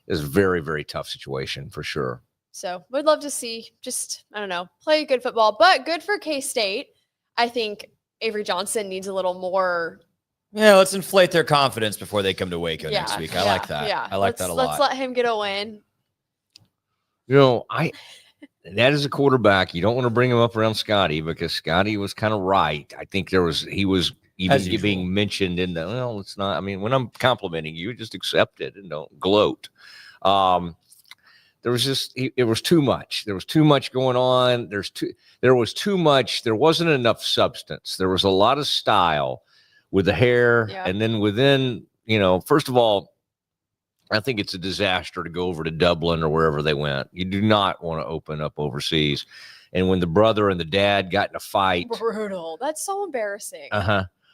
very, very tough situation for sure. So we'd love to see play good football, but good for K-State. I think Avery Johnson needs a little more. Yeah, let's inflate their confidence before they come to Waco next week. I like that. Yeah. I like that a lot. Let's let him get a win. That is a quarterback. You don't want to bring him up around Scotty because Scotty was kind of right. I think he was even being mentioned in it's not. I mean, when I'm complimenting you, just accept it and don't gloat. There was too much. There was too much going on. There was too much. There wasn't enough substance. There was a lot of style with the hair. Yeah. And then within, first of all, I think it's a disaster to go over to Dublin or wherever they went. You do not want to open up overseas. And when the brother and the dad got in a fight. Brutal. That's so embarrassing.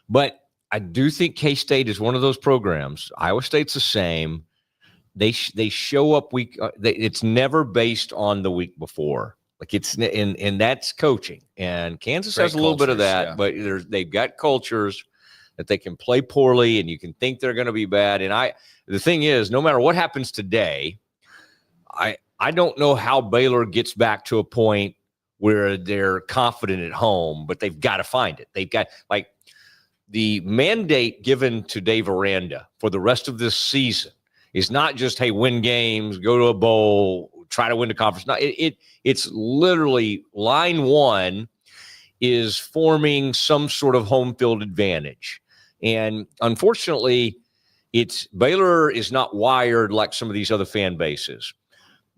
But I do think K-State is one of those programs. Iowa State's the same. they show up week. It's never based on the week before. Like it's and that's coaching. And Kansas has a little bit of that, but they've got cultures that they can play poorly, and you can think they're going to be bad. And the thing is, no matter what happens today, I don't know how Baylor gets back to a point where they're confident at home, but they've got to find it. They've got, like, the mandate given to Dave Aranda for the rest of this season is not just, hey, win games, go to a bowl, try to win the conference. No, it's literally line one is forming some sort of home field advantage. And unfortunately, Baylor is not wired like some of these other fan bases.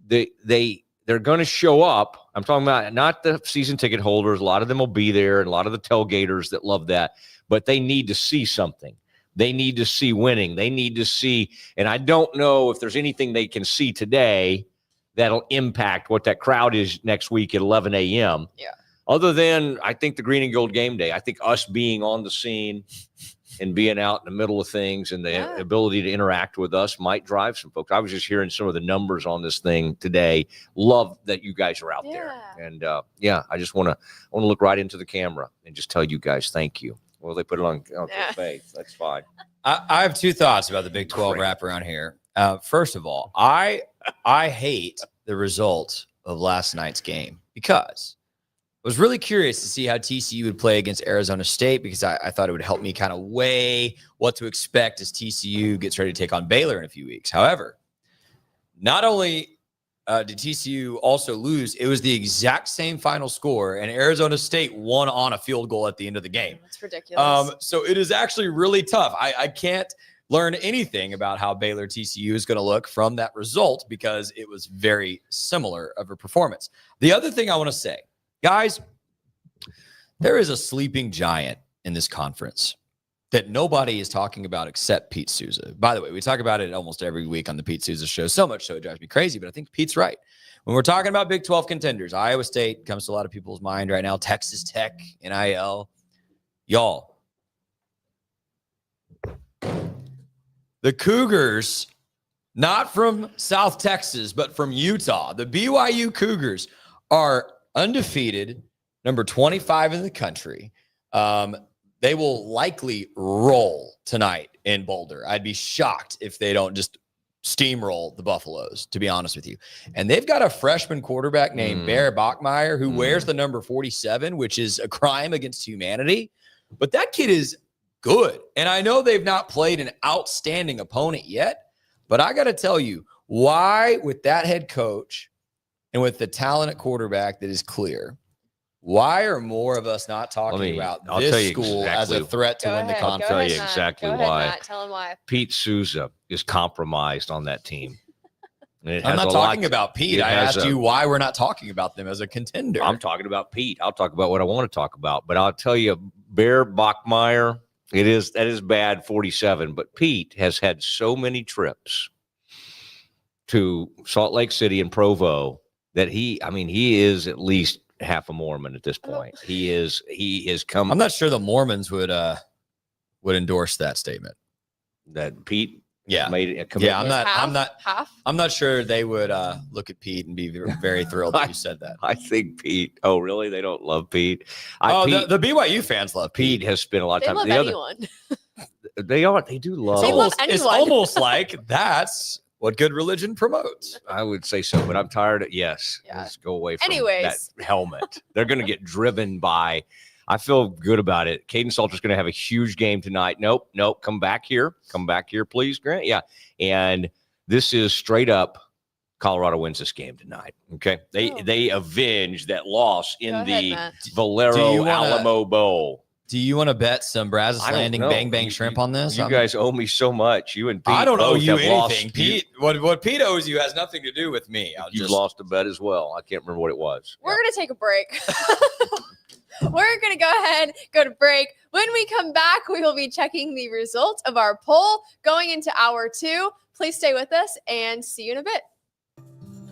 They're going to show up. I'm talking about not the season ticket holders. A lot of them will be there, and a lot of the tailgaters that love that. But they need to see something. They need to see winning. They need to see, and I don't know if there's anything they can see today that'll impact what that crowd is next week at 11 a.m. Yeah. Other than, I think, the Green and Gold game day. I think us being on the scene and being out in the middle of things and the ability to interact with us might drive some folks. I was just hearing some of the numbers on this thing today. Love that you guys are out there. And I just want to look right into the camera and just tell you guys thank you. Well, they put it on face. That's fine. I have two thoughts about the Big 12 wrap around here. First of all, I hate the result of last night's game because I was really curious to see how TCU would play against Arizona State because I thought it would help me kind of weigh what to expect as TCU gets ready to take on Baylor in a few weeks. However, not only did TCU also lose, it was the exact same final score, and Arizona State won on a field goal at the end of the game. That's ridiculous. So it is actually really tough. I can't learn anything about how Baylor TCU is going to look from that result because it was very similar of a performance. The other thing I want to say, guys, there is a sleeping giant in this conference that nobody is talking about except Pete Souza. By the way, we talk about it almost every week on the Pete Souza show, so much so it drives me crazy, but I think Pete's right. When we're talking about Big 12 contenders, Iowa State comes to a lot of people's mind right now, Texas Tech, NIL. Y'all, the Cougars, not from South Texas, but from Utah, the BYU Cougars are undefeated, number 25 in the country. They will likely roll tonight in Boulder. I'd be shocked if they don't just steamroll the Buffaloes, to be honest with you. And they've got a freshman quarterback named Bear Bachmeier who wears the number 47, which is a crime against humanity. But that kid is good. And I know they've not played an outstanding opponent yet, but I got to tell you, why with that head coach and with the talent at quarterback that is clear, why are more of us not talking about this school as a threat to win the conference? I'll tell you exactly why. Matt. Tell him why. Pete Souza is compromised on that team. I'm not talking about Pete. I asked you why we're not talking about them as a contender. I'm talking about Pete. I'll talk about what I want to talk about. But I'll tell you, Bear Bachmeier, that is bad 47. But Pete has had so many trips to Salt Lake City and Provo that he is at least half a Mormon at this point. He is come. I'm not sure the Mormons would endorse that statement. That Pete made a commitment. I'm not sure they would look at Pete and be very thrilled that you said that. I think Pete. Oh, really? They don't love Pete. Pete, the BYU fans love Pete. Pete has spent a lot of time. They love anyone. They do love. It's almost like that's what good religion promotes. I would say so, but I'm tired of, let's go away from that helmet. They're going to get driven by, I feel good about it. Caden Salter's going to have a huge game tonight. Nope. Come back here, please, Grant. Yeah. And this is straight up Colorado wins this game tonight. Okay. They avenge that loss in the Valero Alamo Bowl. Do you want to bet some Brazos Landing Bang Bang Shrimp on this? You guys owe me so much. You and Pete. I don't owe you anything. Pete, what Pete owes you has nothing to do with me. You've lost a bet as well. I can't remember what it was. We're going to take a break. We're going to go ahead, go to break. When we come back, we will be checking the results of our poll going into hour 2. Please stay with us and see you in a bit.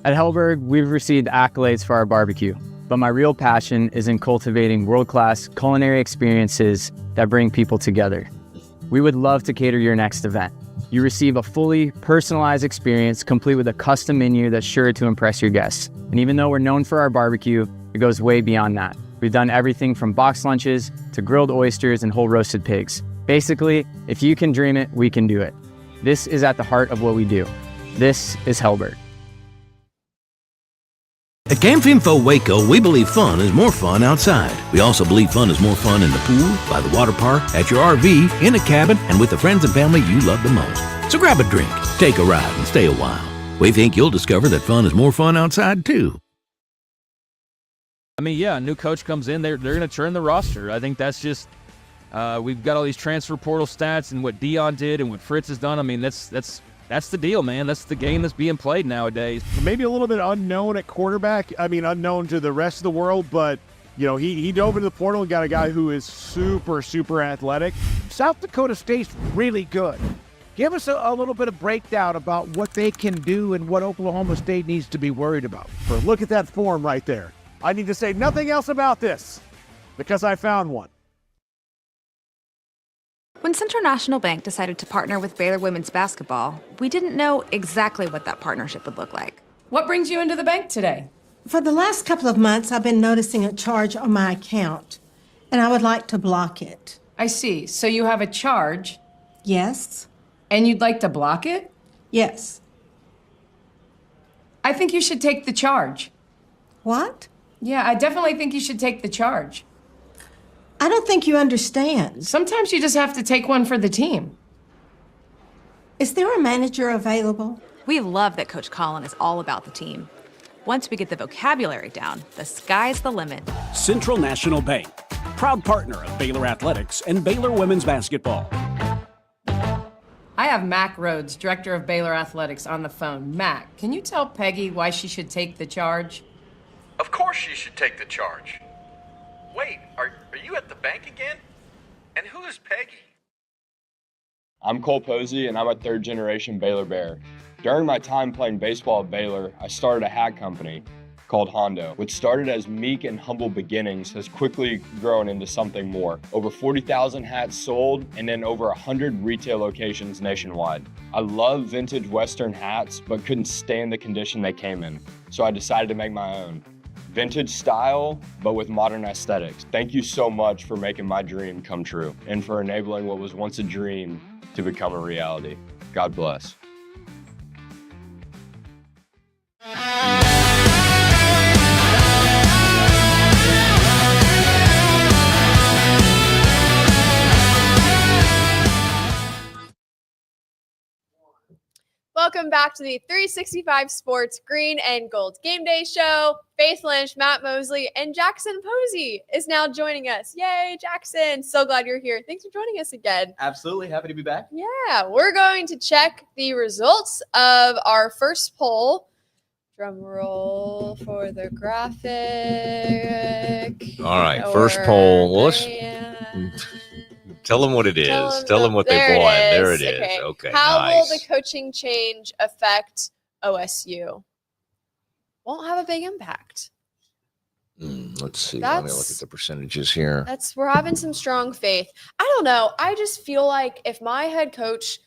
At Hellberg, we've received accolades for our barbecue, but my real passion is in cultivating world-class culinary experiences that bring people together. We would love to cater your next event. You receive a fully personalized experience complete with a custom menu that's sure to impress your guests. And even though we're known for our barbecue, it goes way beyond that. We've done everything from box lunches to grilled oysters and whole roasted pigs. Basically, if you can dream it, we can do it. This is at the heart of what we do. This is Hellberg. At Camp Info Waco, we believe fun is more fun outside. We also believe fun is more fun in the pool, by the water park, at your RV, in a cabin, and with the friends and family you love the most. So grab a drink, take a ride, and stay a while. We think you'll discover that fun is more fun outside, too. I mean, yeah, a new coach comes in, they're going to churn the roster. I think that's just we've got all these transfer portal stats and what Dion did and what Fritz has done. I mean, that's the deal, man. That's the game that's being played nowadays. Maybe a little bit unknown at quarterback. I mean, unknown to the rest of the world, but he dove into the portal and got a guy who is super, super athletic. South Dakota State's really good. Give us a little bit of breakdown about what they can do and what Oklahoma State needs to be worried about. Look at that form right there. I need to say nothing else about this because I found one. When Central National Bank decided to partner with Baylor women's basketball, we didn't know exactly what that partnership would look like. What brings you into the bank today? For the last couple of months, I've been noticing a charge on my account, and I would like to block it. I see. So you have a charge. Yes? And you'd like to block it? Yes. I think you should take the charge. What? Yeah, I definitely think you should take the charge. I don't think you understand. Sometimes you just have to take one for the team. Is there a manager available? We love that Coach Colin is all about the team. Once we get the vocabulary down, the sky's the limit. Central National Bank, proud partner of Baylor Athletics and Baylor Women's Basketball. I have Mac Rhodes, director of Baylor Athletics, on the phone. Mac, can you tell Peggy why she should take the charge? Of course she should take the charge. Wait, are you at the bank again? And who is Peggy? I'm Cole Posey, and I'm a third-generation Baylor Bear. During my time playing baseball at Baylor, I started a hat company called Hondo, which started as meek and humble beginnings, has quickly grown into something more. Over 40,000 hats sold, and then over 100 retail locations nationwide. I love vintage Western hats, but couldn't stand the condition they came in, so I decided to make my own. Vintage style, but with modern aesthetics. Thank you so much for making my dream come true, and for enabling what was once a dream to become a reality. God bless. Welcome back to the 365 Sports Green and Gold Game Day Show. Faith Lynch, Matt Mosley, and Jackson Posey is now joining us. Yay, Jackson. So glad you're here. Thanks for joining us again. Absolutely. Happy to be back. Yeah, we're going to check the results of our first poll. Drum roll for the graphic. All right, first poll. Well, let's tell them what it is. Tell them what they won. There it is. Okay. How nice. will the coaching change affect OSU? Won't have a big impact. Let's see. Let me look at the percentages here. We're having some strong faith. I don't know. I just feel like if my head coach,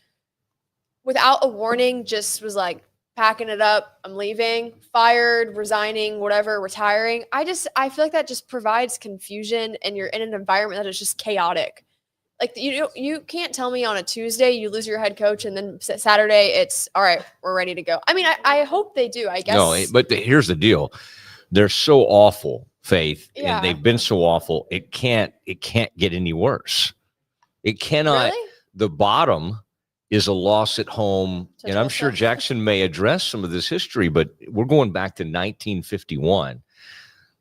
without a warning, just was like packing it up, I'm leaving, fired, resigning, whatever, retiring. I feel like that just provides confusion, and you're in an environment that is just chaotic. Like you can't tell me on a Tuesday you lose your head coach and then Saturday it's all right, we're ready to go. I mean, I hope they do. I guess. No, but here's the deal: they're so awful, Faith, Yeah. and they've been so awful. It can't get any worse. It cannot. Really? The bottom is a loss at home, To and I'm sure Tulsa. Jackson may address some of this history, but we're going back to 1951.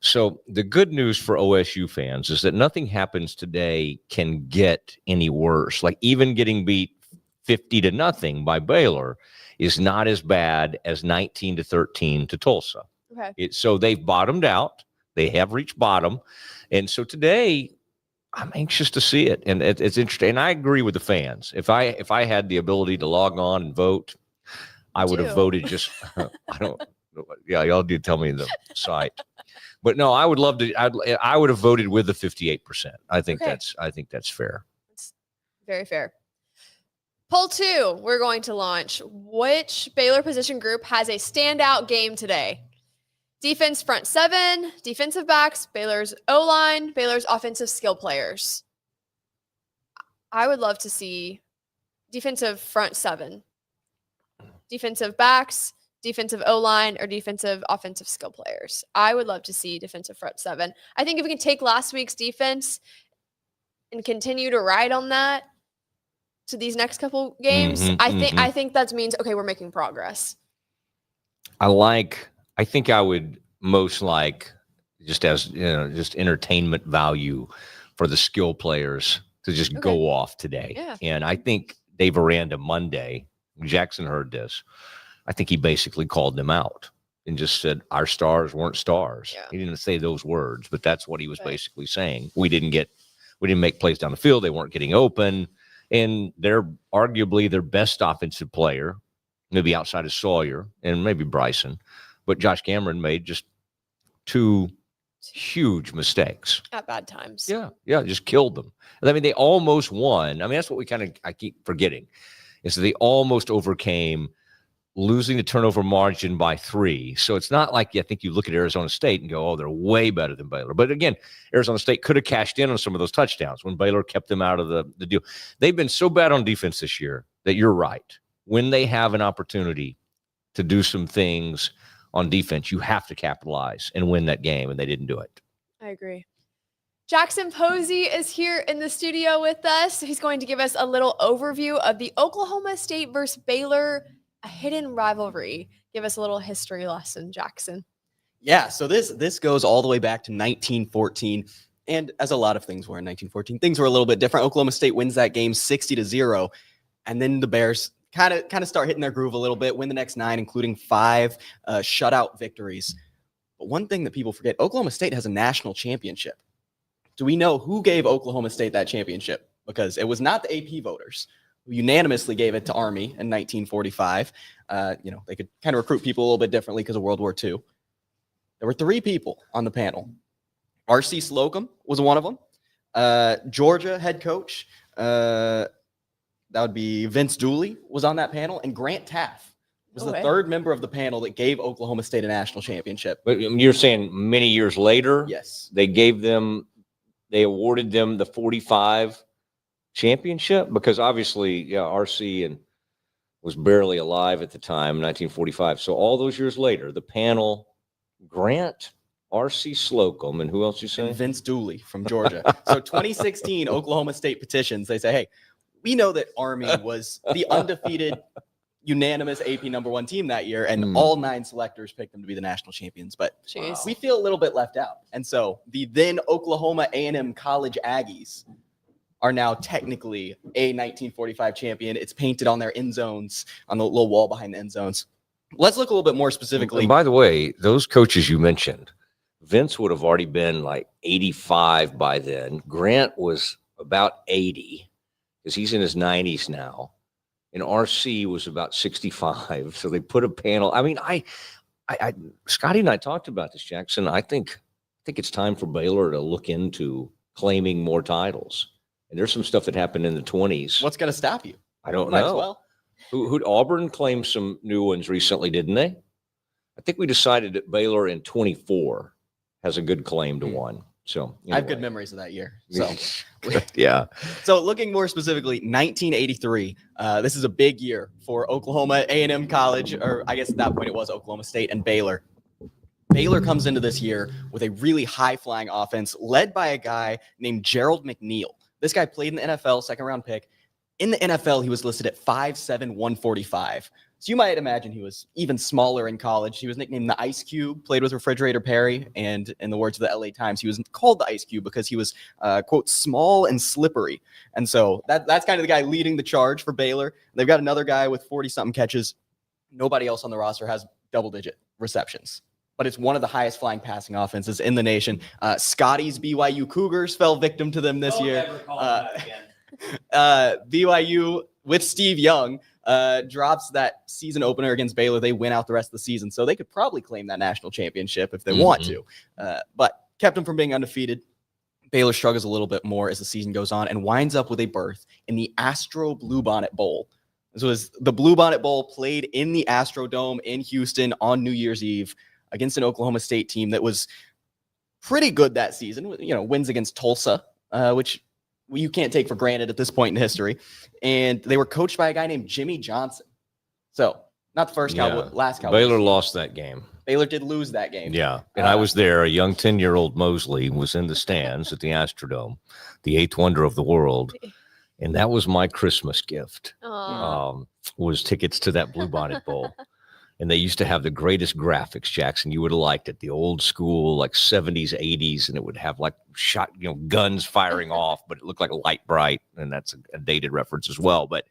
So the good news for OSU fans is that nothing happens today can get any worse. Like even getting beat 50-0 by Baylor is not as bad as 19-13 to Tulsa. Okay. So they've bottomed out. They have reached bottom. And so today I'm anxious to see it. And it's interesting. And I agree with the fans. If I had the ability to log on and vote, I would have voted just, y'all do tell me the site. But no, I would love to. I would have voted with the 58%. I think Okay. that's fair. Very fair. Poll 2, we're going to launch. Which Baylor position group has a standout game today? Defense front 7, defensive backs, Baylor's O-line, Baylor's offensive skill players. I would love to see defensive front 7, defensive backs, defensive O-line, or defensive offensive skill players. I would love to see defensive front 7. I think if we can take last week's defense and continue to ride on that to these next couple games, I think that means, okay, we're making progress. I think I would most like, just as just entertainment value for the skill players to just go off today. Yeah. And I think Dave Aranda Monday, Jackson heard this, I think he basically called them out and just said our stars weren't stars. Yeah. He didn't say those words, but that's what he was basically saying. We didn't make plays down the field. They weren't getting open. And they're arguably their best offensive player, maybe outside of Sawyer and maybe Bryson. But Josh Cameron made just 2 huge mistakes. At bad times. Yeah, just killed them. I mean, they almost won. I mean, that's what I keep forgetting, is that they almost overcame losing the turnover margin by 3. So it's not like I think you look at Arizona State and go, oh, they're way better than Baylor. But again, Arizona State could have cashed in on some of those touchdowns when Baylor kept them out of the deal. They've been so bad on defense this year that you're right. When they have an opportunity to do some things on defense, you have to capitalize and win that game, and they didn't do it. I agree. Jackson Posey is here in the studio with us. He's going to give us a little overview of the Oklahoma State versus Baylor, a hidden rivalry. Give us a little history lesson, Jackson. Yeah, so this goes all the way back to 1914. And as a lot of things were in 1914, things were a little bit different. Oklahoma State wins that game 60-0. And then the Bears kind of start hitting their groove a little bit, win the next 9, including 5 shutout victories. But one thing that people forget, Oklahoma State has a national championship. Do we know who gave Oklahoma State that championship? Because it was not the AP voters who unanimously gave it to Army in 1945. They could kind of recruit people a little bit differently because of World War II. There were 3 people on the panel. R.C. Slocum was one of them. Georgia head coach, that would be Vince Dooley, was on that panel. And Grant Taft was the 3rd member of the panel that gave Oklahoma State a national championship. But you're saying many years later, yes, they awarded them the 45 championship? Because obviously, RC was barely alive at the time, 1945. So all those years later, the panel, Grant, R.C. Slocum, and who else you say? Vince Dooley from Georgia. So 2016 Oklahoma State petitions, they say, hey, we know that Army was the undefeated, unanimous AP #1 team that year, and all 9 selectors picked them to be the national champions. But we feel a little bit left out. And so the then Oklahoma A&M College Aggies are now technically a 1945 champion. It's painted on their end zones, on the little wall behind the end zones. Let's look a little bit more specifically. And by the way, those coaches you mentioned, Vince would have already been like 85 by then. Grant was about 80 because he's in his 90s now. And RC was about 65. So they put a panel. I mean, Scotty and I talked about this, Jackson. I think it's time for Baylor to look into claiming more titles. And there's some stuff that happened in the 20s. What's going to stop you? I don't Might know. as well. Who Auburn claimed some new ones recently, didn't they? I think we decided that Baylor in 24 has a good claim to one. So I have good memories of that year. So yeah. So looking more specifically, 1983. This is a big year for Oklahoma A&M College, or I guess at that point it was Oklahoma State and Baylor. Baylor comes into this year with a really high-flying offense led by a guy named Gerald McNeil. This guy played in the NFL, second-round pick. In the NFL, he was listed at 5'7", 145. So you might imagine he was even smaller in college. He was nicknamed the Ice Cube, played with Refrigerator Perry, and in the words of the LA Times, he was called the Ice Cube because he was, quote, small and slippery. And so that's kind of the guy leading the charge for Baylor. They've got another guy with 40-something catches. Nobody else on the roster has double-digit receptions. But it's one of the highest flying passing offenses in the nation. Scotty's BYU Cougars fell victim to them this year. BYU with Steve Young drops that season opener against Baylor. They win out the rest of the season. So they could probably claim that national championship if they want to. But kept them from being undefeated. Baylor struggles a little bit more as the season goes on and winds up with a berth in the Astro Bluebonnet Bowl, This was the Bluebonnet Bowl, played in the Astrodome in Houston on New Year's Eve against an Oklahoma State team that was pretty good that season. Wins against Tulsa, which you can't take for granted at this point in history. And they were coached by a guy named Jimmy Johnson. So not the first Cowboy, last Cowboy. Baylor lost that game. Baylor did lose that game. Yeah, and I was there. A young 10-year-old Mosley was in the stands at the Astrodome, the eighth wonder of the world. And that was my Christmas gift, was tickets to that Bluebonnet Bowl. And they used to have the greatest graphics, Jackson. You would have liked it. The old school, like 70s, 80s, and it would have like guns firing off, but it looked like light bright. And that's a dated reference as well. But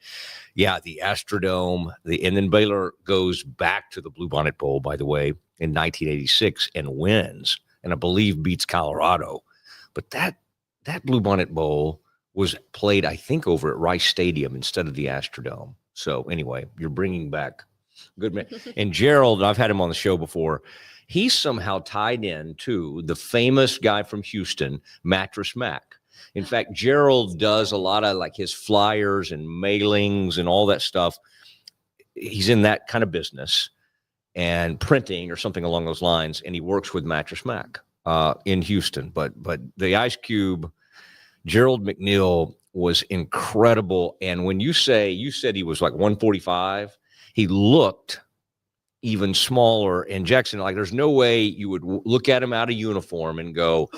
yeah, the Astrodome, and then Baylor goes back to the Bluebonnet Bowl, by the way, in 1986 and wins, and I believe beats Colorado. But that Bluebonnet Bowl was played, I think, over at Rice Stadium instead of the Astrodome. So anyway, you're bringing back good man. And Gerald, I've had him on the show before. He's somehow tied in to the famous guy from Houston, Mattress Mac. In fact, Gerald does a lot of like his flyers and mailings and all that stuff. He's in that kind of business and printing or something along those lines. And he works with Mattress Mac in Houston. But the Ice Cube, Gerald McNeil, was incredible. And when you said he was like 145, he looked even smaller. And Jackson, like, there's no way you would look at him out of uniform and go,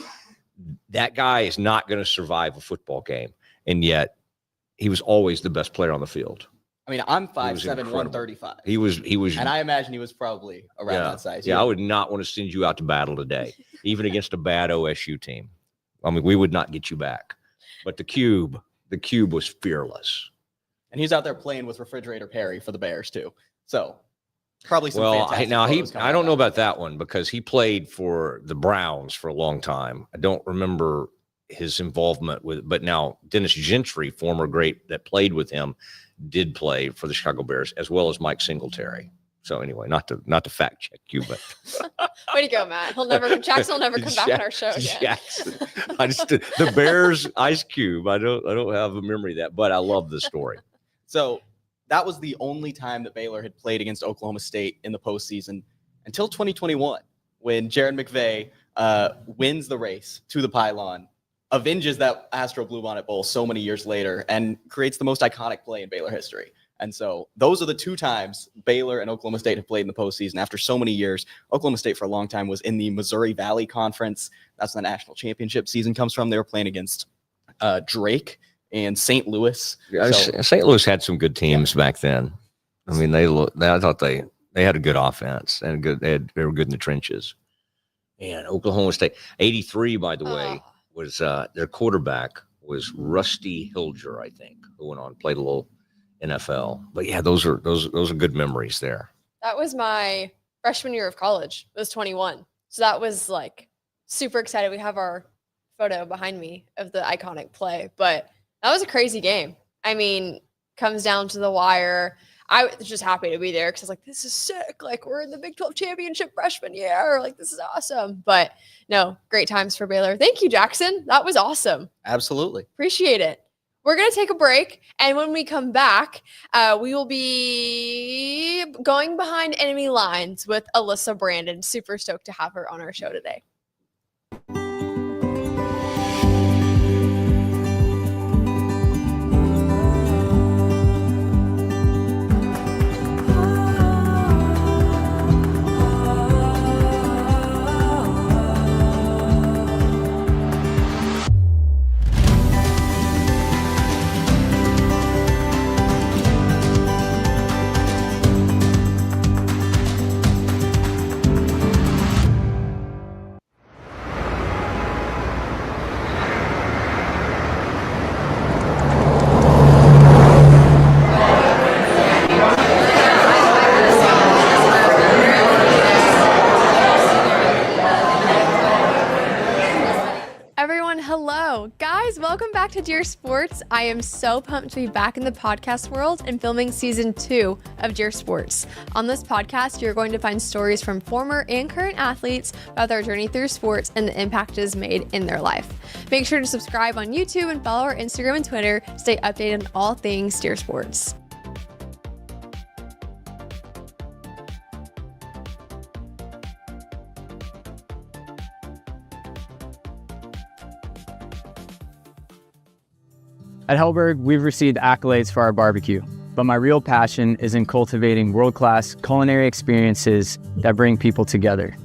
that guy is not going to survive a football game. And yet he was always the best player on the field. I mean, I'm 5'7", 135. He was, and I imagine he was probably around that size. Yeah, I would not want to send you out to battle today, even against a bad OSU team. I mean, we would not get you back. But the Cube was fearless. And he's out there playing with Refrigerator Perry for the Bears too. So probably some fantastic I don't know about that one because he played for the Browns for a long time. I don't remember his involvement with, but now Dennis Gentry, former great that played with him, did play for the Chicago Bears, as well as Mike Singletary. So anyway, not to fact check you, but way to go, Matt. Jackson will never come back on our show again. Jackson, the Bears Ice Cube. I don't have a memory of that, but I love the story. So that was the only time that Baylor had played against Oklahoma State in the postseason until 2021, when Jared McVay wins the race to the pylon, avenges that Astro Bluebonnet Bowl so many years later, and creates the most iconic play in Baylor history. And so those are the two times Baylor and Oklahoma State have played in the postseason after so many years. Oklahoma State for a long time was in the Missouri Valley Conference. That's when the national championship season comes from. They were playing against Drake and St. Louis. Yeah, St. Louis had some good teams back then. I mean, I thought they had a good offense and they were good in the trenches. And Oklahoma State, 83, by the way, was their quarterback was Rusty Hilger, I think, who went on played a little NFL. But yeah, those are good memories there. That was my freshman year of college. It was 21. So that was like super excited. We have our photo behind me of the iconic play, but that was a crazy game. I mean, comes down to the wire. I was just happy to be there because I was like, this is sick. Like, we're in the Big 12 championship freshman year. Like, this is awesome. But no, great times for Baylor. Thank you, Jackson. That was awesome. Absolutely. Appreciate it. We're going to take a break. And when we come back, we will be going behind enemy lines with Alyssa Brandon. Super stoked to have her on our show today. Welcome back to Dear Sports. I am so pumped to be back in the podcast world and filming season 2 of Dear Sports. On this podcast, you're going to find stories from former and current athletes about their journey through sports and the impact it has made in their life. Make sure to subscribe on YouTube and follow our Instagram and Twitter to stay updated on all things Dear Sports. At Hellberg, we've received accolades for our barbecue, but my real passion is in cultivating world-class culinary experiences that bring people together.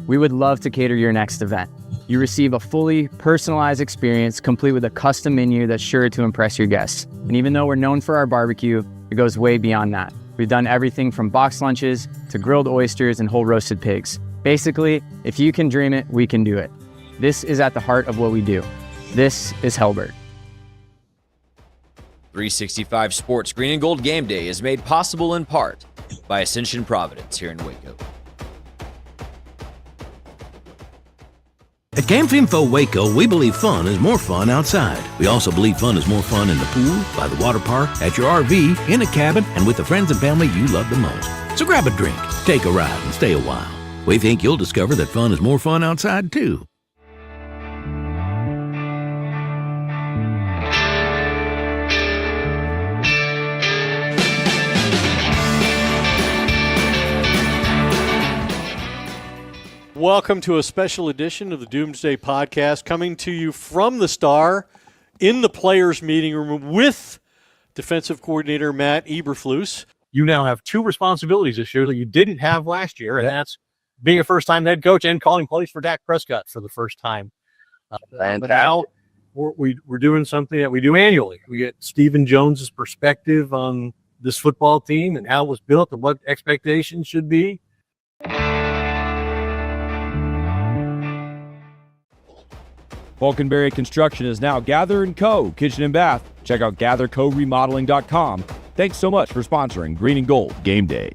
We would love to cater your next event. You receive a fully personalized experience complete with a custom menu that's sure to impress your guests. And even though we're known for our barbecue, it goes way beyond that. We've done everything from box lunches to grilled oysters and whole roasted pigs. Basically, if you can dream it, we can do it. This is at the heart of what we do. This is Hellberg. 365 Sports Green and Gold Game Day is made possible in part by Ascension Providence here in Waco. At Camp Info Waco, we believe fun is more fun outside. We also believe fun is more fun in the pool, by the water park, at your RV, in a cabin, and with the friends and family you love the most. So grab a drink, take a ride, and stay a while. We think you'll discover that fun is more fun outside, too. Welcome to a special edition of the Doomsday Podcast, coming to you from the Star in the players' meeting room with defensive coordinator Matt Eberflus. You now have two responsibilities this year that you didn't have last year, and that's being a first-time head coach and calling plays for Dak Prescott for the first time. But now we're doing something that we do annually. We get Stephen Jones's perspective on this football team and how it was built and what expectations should be. Falconberry Construction is now Gather & Co. Kitchen and Bath. Check out gathercoremodeling.com. Thanks so much for sponsoring Green and Gold Game Day.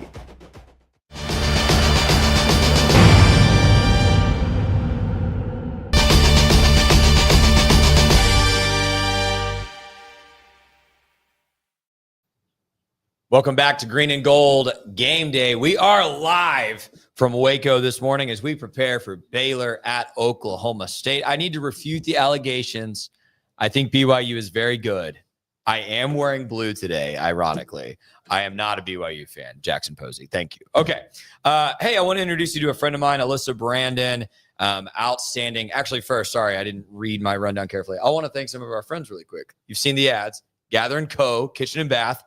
Welcome back to Green and Gold Game Day. We are live from Waco this morning as we prepare for Baylor at Oklahoma State. I need to refute the allegations. I think BYU is very good. I am wearing blue today, ironically. I am not a BYU fan. Jackson Posey, thank you. Okay. Hey, I want to introduce you to a friend of mine, Alyssa Brandon. Outstanding. Actually, first, sorry, I didn't read my rundown carefully. I want to thank some of our friends really quick. You've seen the ads. Gather & Co., Kitchen and Bath,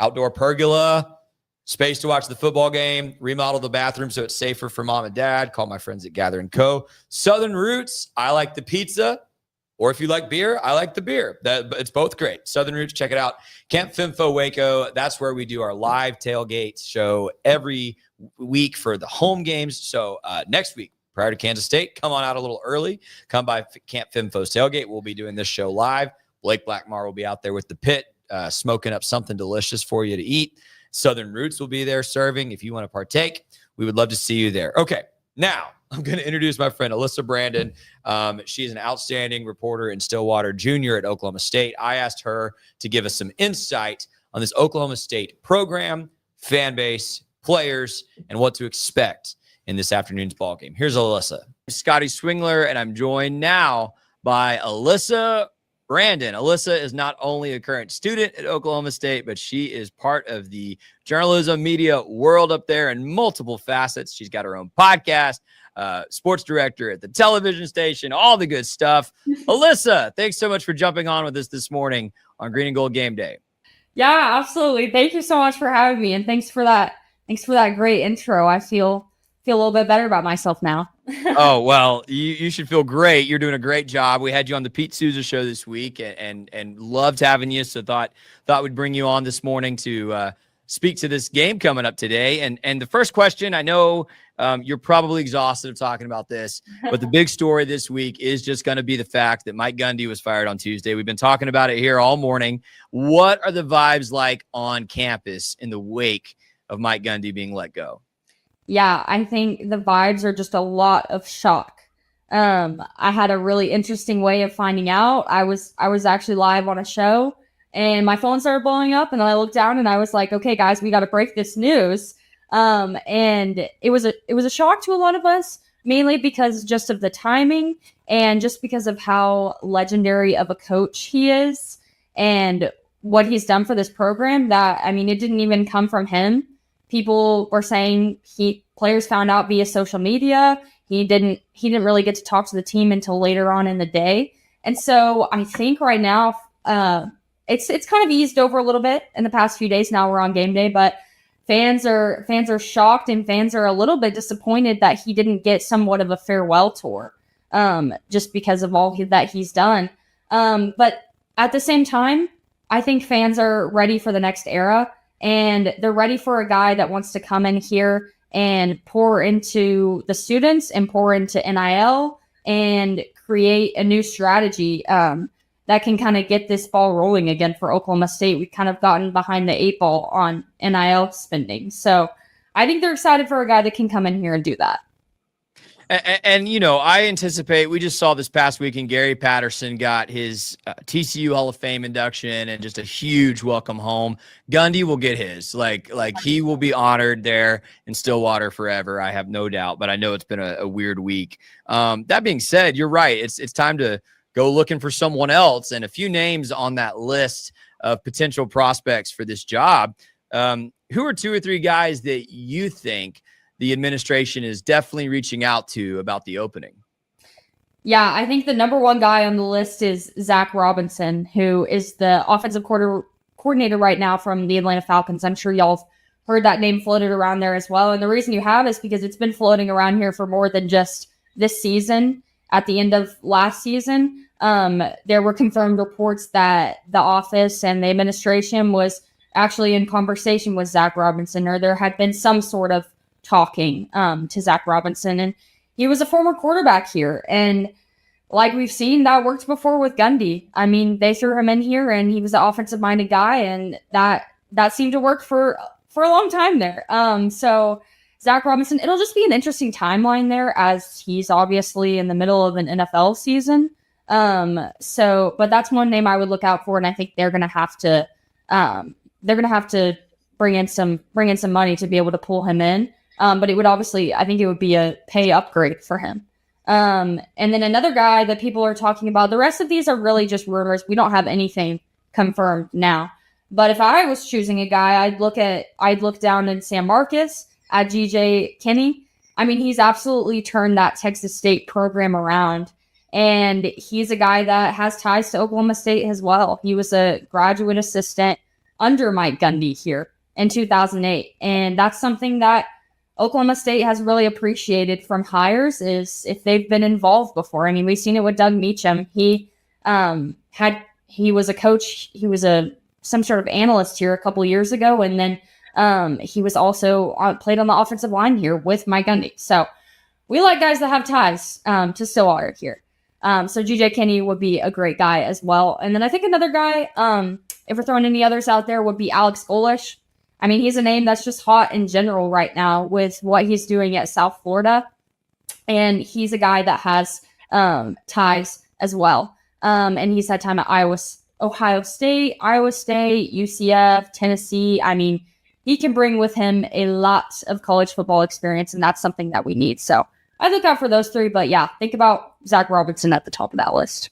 outdoor pergola, space to watch the football game, remodel the bathroom so it's safer for mom and dad. Call my friends at Gather & Co. Southern Roots, I like the pizza. Or if you like beer, I like the beer. It's both great. Southern Roots, check it out. Camp Finfo Waco, that's where we do our live tailgate show every week for the home games. So next week, prior to Kansas State, come on out a little early. Come by Camp Finfo's tailgate. We'll be doing this show live. Blake Blackmar will be out there with the pit, smoking up something delicious for you to eat. Southern Roots will be there serving. If you want to partake, we would love to see you there. Okay, now I'm going to introduce my friend Alyssa Brandon. She's an outstanding reporter in Stillwater Junior at Oklahoma State. I asked her to give us some insight on this Oklahoma State program, fan base, players, and what to expect in this afternoon's ball game. Here's Alyssa. I'm Scotty Swingler, and I'm joined now by Alyssa Brandon. Alyssa is not only a current student at Oklahoma State, but she is part of the journalism media world up there in multiple facets. She's got her own podcast, sports director at the television station, all the good stuff. Alyssa, thanks so much for jumping on with us this morning on Green and Gold Game Day. Yeah, absolutely. Thank you so much for having me, and thanks for that great intro. I feel a little bit better about myself now. Oh, well, you should feel great. You're doing a great job. We had you on the Pete Souza show this week and loved having you. So thought we'd bring you on this morning to speak to this game coming up today. And the first question, I know you're probably exhausted of talking about this, but the big story this week is just going to be the fact that Mike Gundy was fired on Tuesday. We've been talking about it here all morning. What are the vibes like on campus in the wake of Mike Gundy being let go? Yeah, I think the vibes are just a lot of shock. I had a really interesting way of finding out. I was actually live on a show and my phone started blowing up and I looked down and I was like, okay, guys, we got to break this news. And it was a shock to a lot of us, mainly because just of the timing and just because of how legendary of a coach he is and what he's done for this program. That, I mean, it didn't even come from him. People were saying players found out via social media. He didn't really get to talk to the team until later on in the day. And so I think right now, it's kind of eased over a little bit in the past few days. Now we're on game day, but fans are shocked and fans are a little bit disappointed that he didn't get somewhat of a farewell tour, just because of all that he's done. But at the same time, I think fans are ready for the next era, and they're ready for a guy that wants to come in here and pour into the students and pour into NIL and create a new strategy that can kind of get this ball rolling again for Oklahoma State. We've kind of gotten behind the 8 ball on NIL spending. So I think they're excited for a guy that can come in here and do that. And I anticipate, we just saw this past weekend, Gary Patterson got his TCU Hall of Fame induction and just a huge welcome home. Gundy will get his. Like he will be honored there in Stillwater forever. I have no doubt, but I know it's been a weird week. That being said, you're right. It's time to go looking for someone else, and a few names on that list of potential prospects for this job. Who are 2 or 3 guys that you think the administration is definitely reaching out to about the opening? Yeah, I think the number one guy on the list is Zach Robinson, who is the offensive coordinator right now from the Atlanta Falcons. I'm sure y'all have heard that name floated around there as well. And the reason you have is because it's been floating around here for more than just this season. At the end of last season, there were confirmed reports that the office and the administration was actually in conversation with Zach Robinson, or there had been some sort of talking to Zach Robinson. And he was a former quarterback here. And like we've seen, that worked before with Gundy. I mean, they threw him in here and he was an offensive-minded guy, and that seemed to work for a long time there. So Zach Robinson, it'll just be an interesting timeline there, as he's obviously in the middle of an NFL season. But that's one name I would look out for, and I think they're gonna have to bring in some money to be able to pull him in. But it would obviously, I think it would be a pay upgrade for him. And then another guy that people are talking about, the rest of these are really just rumors. We don't have anything confirmed now. But if I was choosing a guy, I'd look down in San Marcos at GJ Kinney. I mean, he's absolutely turned that Texas State program around. And he's a guy that has ties to Oklahoma State as well. He was a graduate assistant under Mike Gundy here in 2008. And that's something that Oklahoma State has really appreciated from hires, is if they've been involved before. I mean, we've seen it with Doug Meacham. He was a coach. He was some sort of analyst here a couple years ago. And then he was also played on the offensive line here with Mike Gundy. So we like guys that have ties to Stillwater here. So GJ Kinney would be a great guy as well. And then I think another guy, if we're throwing any others out there, would be Alex Golish. I mean, he's a name that's just hot in general right now with what he's doing at South Florida. And he's a guy that has ties as well. And he's had time at Ohio State, UCF, Tennessee. I mean, he can bring with him a lot of college football experience, and that's something that we need. So I look out for those 3, but yeah, think about Zach Robinson at the top of that list.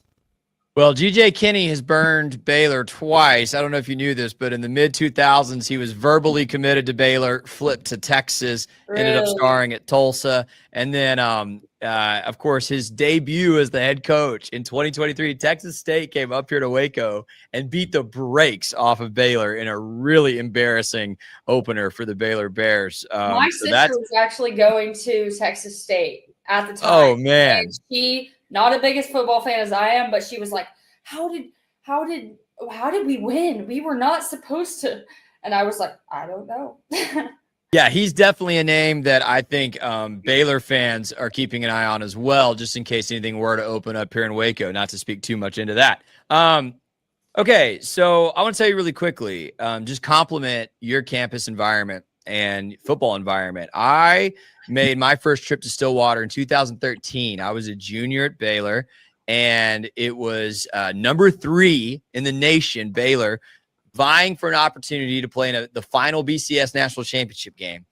Well, GJ Kinney has burned Baylor twice. I don't know if you knew this, but in the mid-2000s, he was verbally committed to Baylor, flipped to Texas, ended up starring at Tulsa. And then, of course, his debut as the head coach in 2023, Texas State came up here to Waco and beat the brakes off of Baylor in a really embarrassing opener for the Baylor Bears. My sister was actually going to Texas State at the time. Oh, man. And she, not as big as football fan as I am, but she was like, how did we win? We were not supposed to. And I was like, I don't know. Yeah, he's definitely a name that I think Baylor fans are keeping an eye on as well, just in case anything were to open up here in Waco, not to speak too much into that. Okay, so I want to tell you really quickly, just compliment your campus environment and football environment. I made my first trip to Stillwater in 2013. I was a junior at Baylor, and it was number 3 in the nation, Baylor, vying for an opportunity to play in the final BCS national championship game.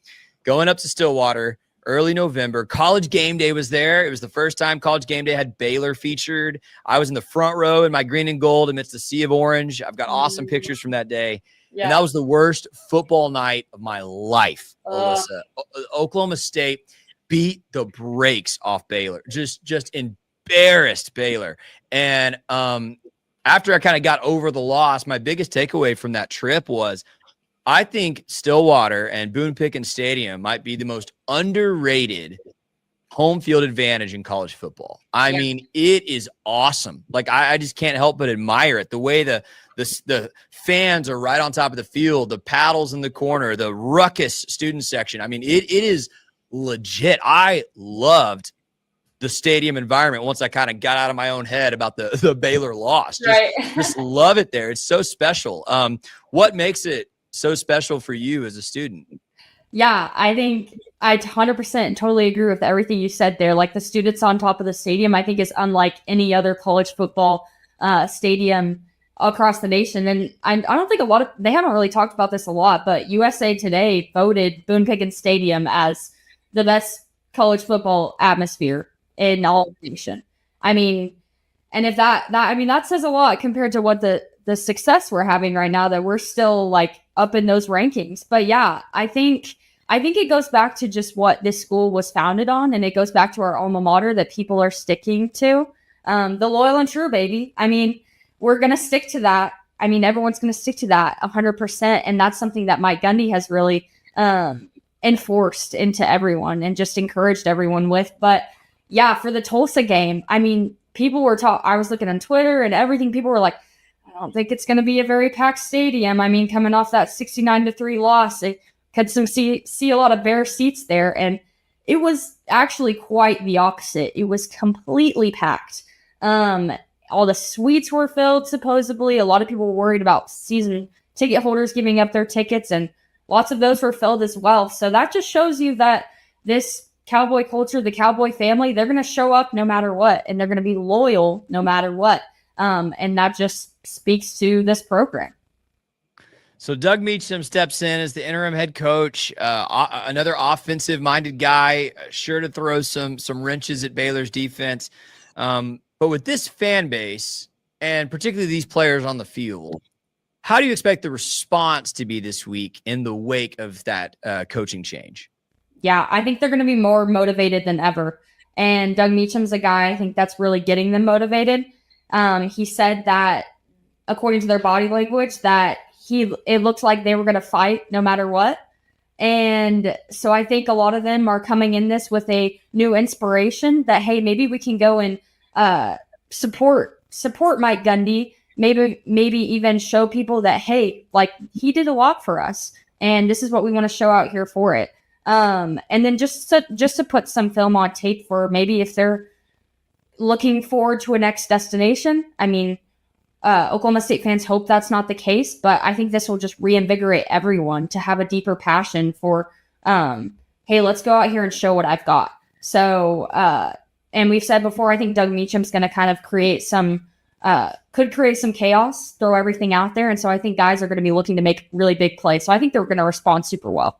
Going up to Stillwater, early November. College Game Day was there. It was the first time College Game Day had Baylor featured. I was in the front row in my green and gold amidst the sea of orange. I've got awesome pictures from that day. Yeah. And that was the worst football night of my life, Alyssa. Oklahoma State beat the brakes off Baylor. Just embarrassed Baylor. And after I kind of got over the loss, my biggest takeaway from that trip was I think Stillwater and Boone Pickens Stadium might be the most underrated home field advantage in college football. I mean, it is awesome. Like I just can't help but admire it. The way the fans are right on top of the field, the paddles in the corner, the ruckus student section. I mean, it is legit. I loved the stadium environment once I kind of got out of my own head about the Baylor loss. Just love it there. It's so special. What makes it so special for you as a student? Yeah, I think I 100% totally agree with everything you said there. Like the students on top of the stadium, I think is unlike any other college football stadium across the nation. And I don't think they haven't really talked about this a lot, but USA Today voted Boone Pickens Stadium as the best college football atmosphere in all the nation. I mean, and if that says a lot compared to what the success we're having right now, that we're still like up in those rankings. But yeah, I think it goes back to just what this school was founded on, and it goes back to our alma mater that people are sticking to. The loyal and true, baby. I mean, we're going to stick to that. I mean, everyone's going to stick to that 100%. And that's something that Mike Gundy has really enforced into everyone and just encouraged everyone with. But yeah, for the Tulsa game, I mean, people were I was looking on Twitter and everything. People were like, I don't think it's going to be a very packed stadium. I mean, coming off that 69-3 loss, it could see a lot of bare seats there. And it was actually quite the opposite. It was completely packed. All the suites were filled, supposedly. A lot of people were worried about season ticket holders giving up their tickets, and lots of those were filled as well. So that just shows you that this Cowboy culture, the Cowboy family, they're going to show up no matter what, and they're going to be loyal no matter what. And that just speaks to this program. So Doug Meacham steps in as the interim head coach, another offensive-minded guy, sure to throw some wrenches at Baylor's defense. But with this fan base, and particularly these players on the field, how do you expect the response to be this week in the wake of that coaching change? Yeah, I think they're going to be more motivated than ever. And Doug Meacham's a guy, I think that's really getting them motivated. He said that, according to their body language, that it looked like they were going to fight no matter what. And so I think a lot of them are coming in this with a new inspiration that, hey, maybe we can go and support Mike Gundy. Maybe even show people that, hey, like, he did a lot for us, and this is what we want to show out here for it. And then just to put some film on tape for maybe if they're looking forward to a next destination. I mean, Oklahoma State fans hope that's not the case, but I think this will just reinvigorate everyone to have a deeper passion for, hey, let's go out here and show what I've got. So, and we've said before, I think Doug Meacham's going to kind of could create some chaos, throw everything out there. And so I think guys are going to be looking to make really big plays. So I think they're going to respond super well.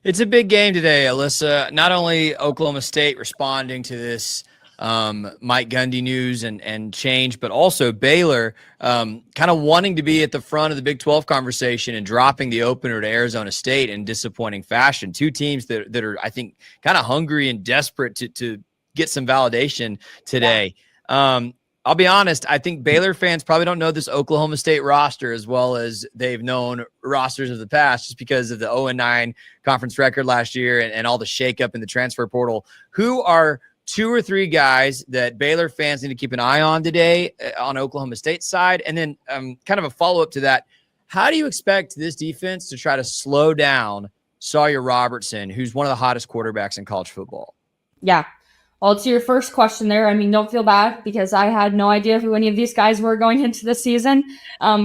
It's a big game today, Alyssa. Not only Oklahoma State responding to this Mike Gundy news and change, but also Baylor kind of wanting to be at the front of the Big 12 conversation and dropping the opener to Arizona State in disappointing fashion. Two teams that are, I think, kind of hungry and desperate to get some validation today. I'll be honest, I think Baylor fans probably don't know this Oklahoma State roster as well as they've known rosters of the past, just because of the 0-9 conference record last year and all the shakeup in the transfer portal. Who are two or three guys that Baylor fans need to keep an eye on today on Oklahoma State's side? And then kind of a follow-up to that, how do you expect this defense to try to slow down Sawyer Robertson, who's one of the hottest quarterbacks in college football? Yeah. Well, to your first question there, I mean, don't feel bad because I had no idea who any of these guys were going into the season.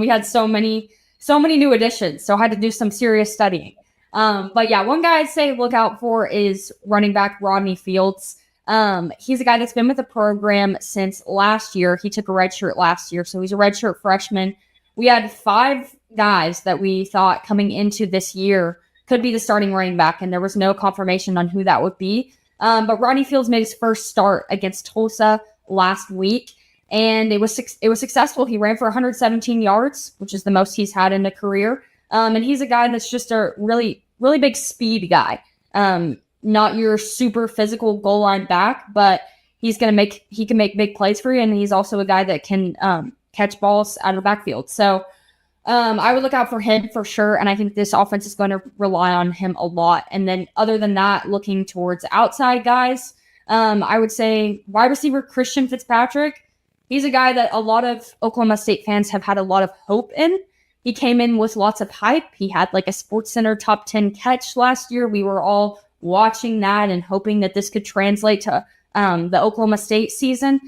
We had so many new additions, so I had to do some serious studying. But yeah, one guy I'd say look out for is running back Rodney Fields. He's a guy that's been with the program since last year. He took a redshirt last year, so he's a redshirt freshman. We had 5 guys that we thought coming into this year could be the starting running back, and there was no confirmation on who that would be. But Rodney Fields made his first start against Tulsa last week, and it was successful. He ran for 117 yards, which is the most he's had in a career. And he's a guy that's just a really, really big speed guy. Not your super physical goal line back, but he can make big plays for you. And he's also a guy that can catch balls out of the backfield. So I would look out for him for sure. And I think this offense is going to rely on him a lot. And then other than that, looking towards outside guys, I would say wide receiver Christian Fitzpatrick. He's a guy that a lot of Oklahoma State fans have had a lot of hope in. He came in with lots of hype. He had like a SportsCenter top 10 catch last year. We were all watching that and hoping that this could translate to the Oklahoma State season.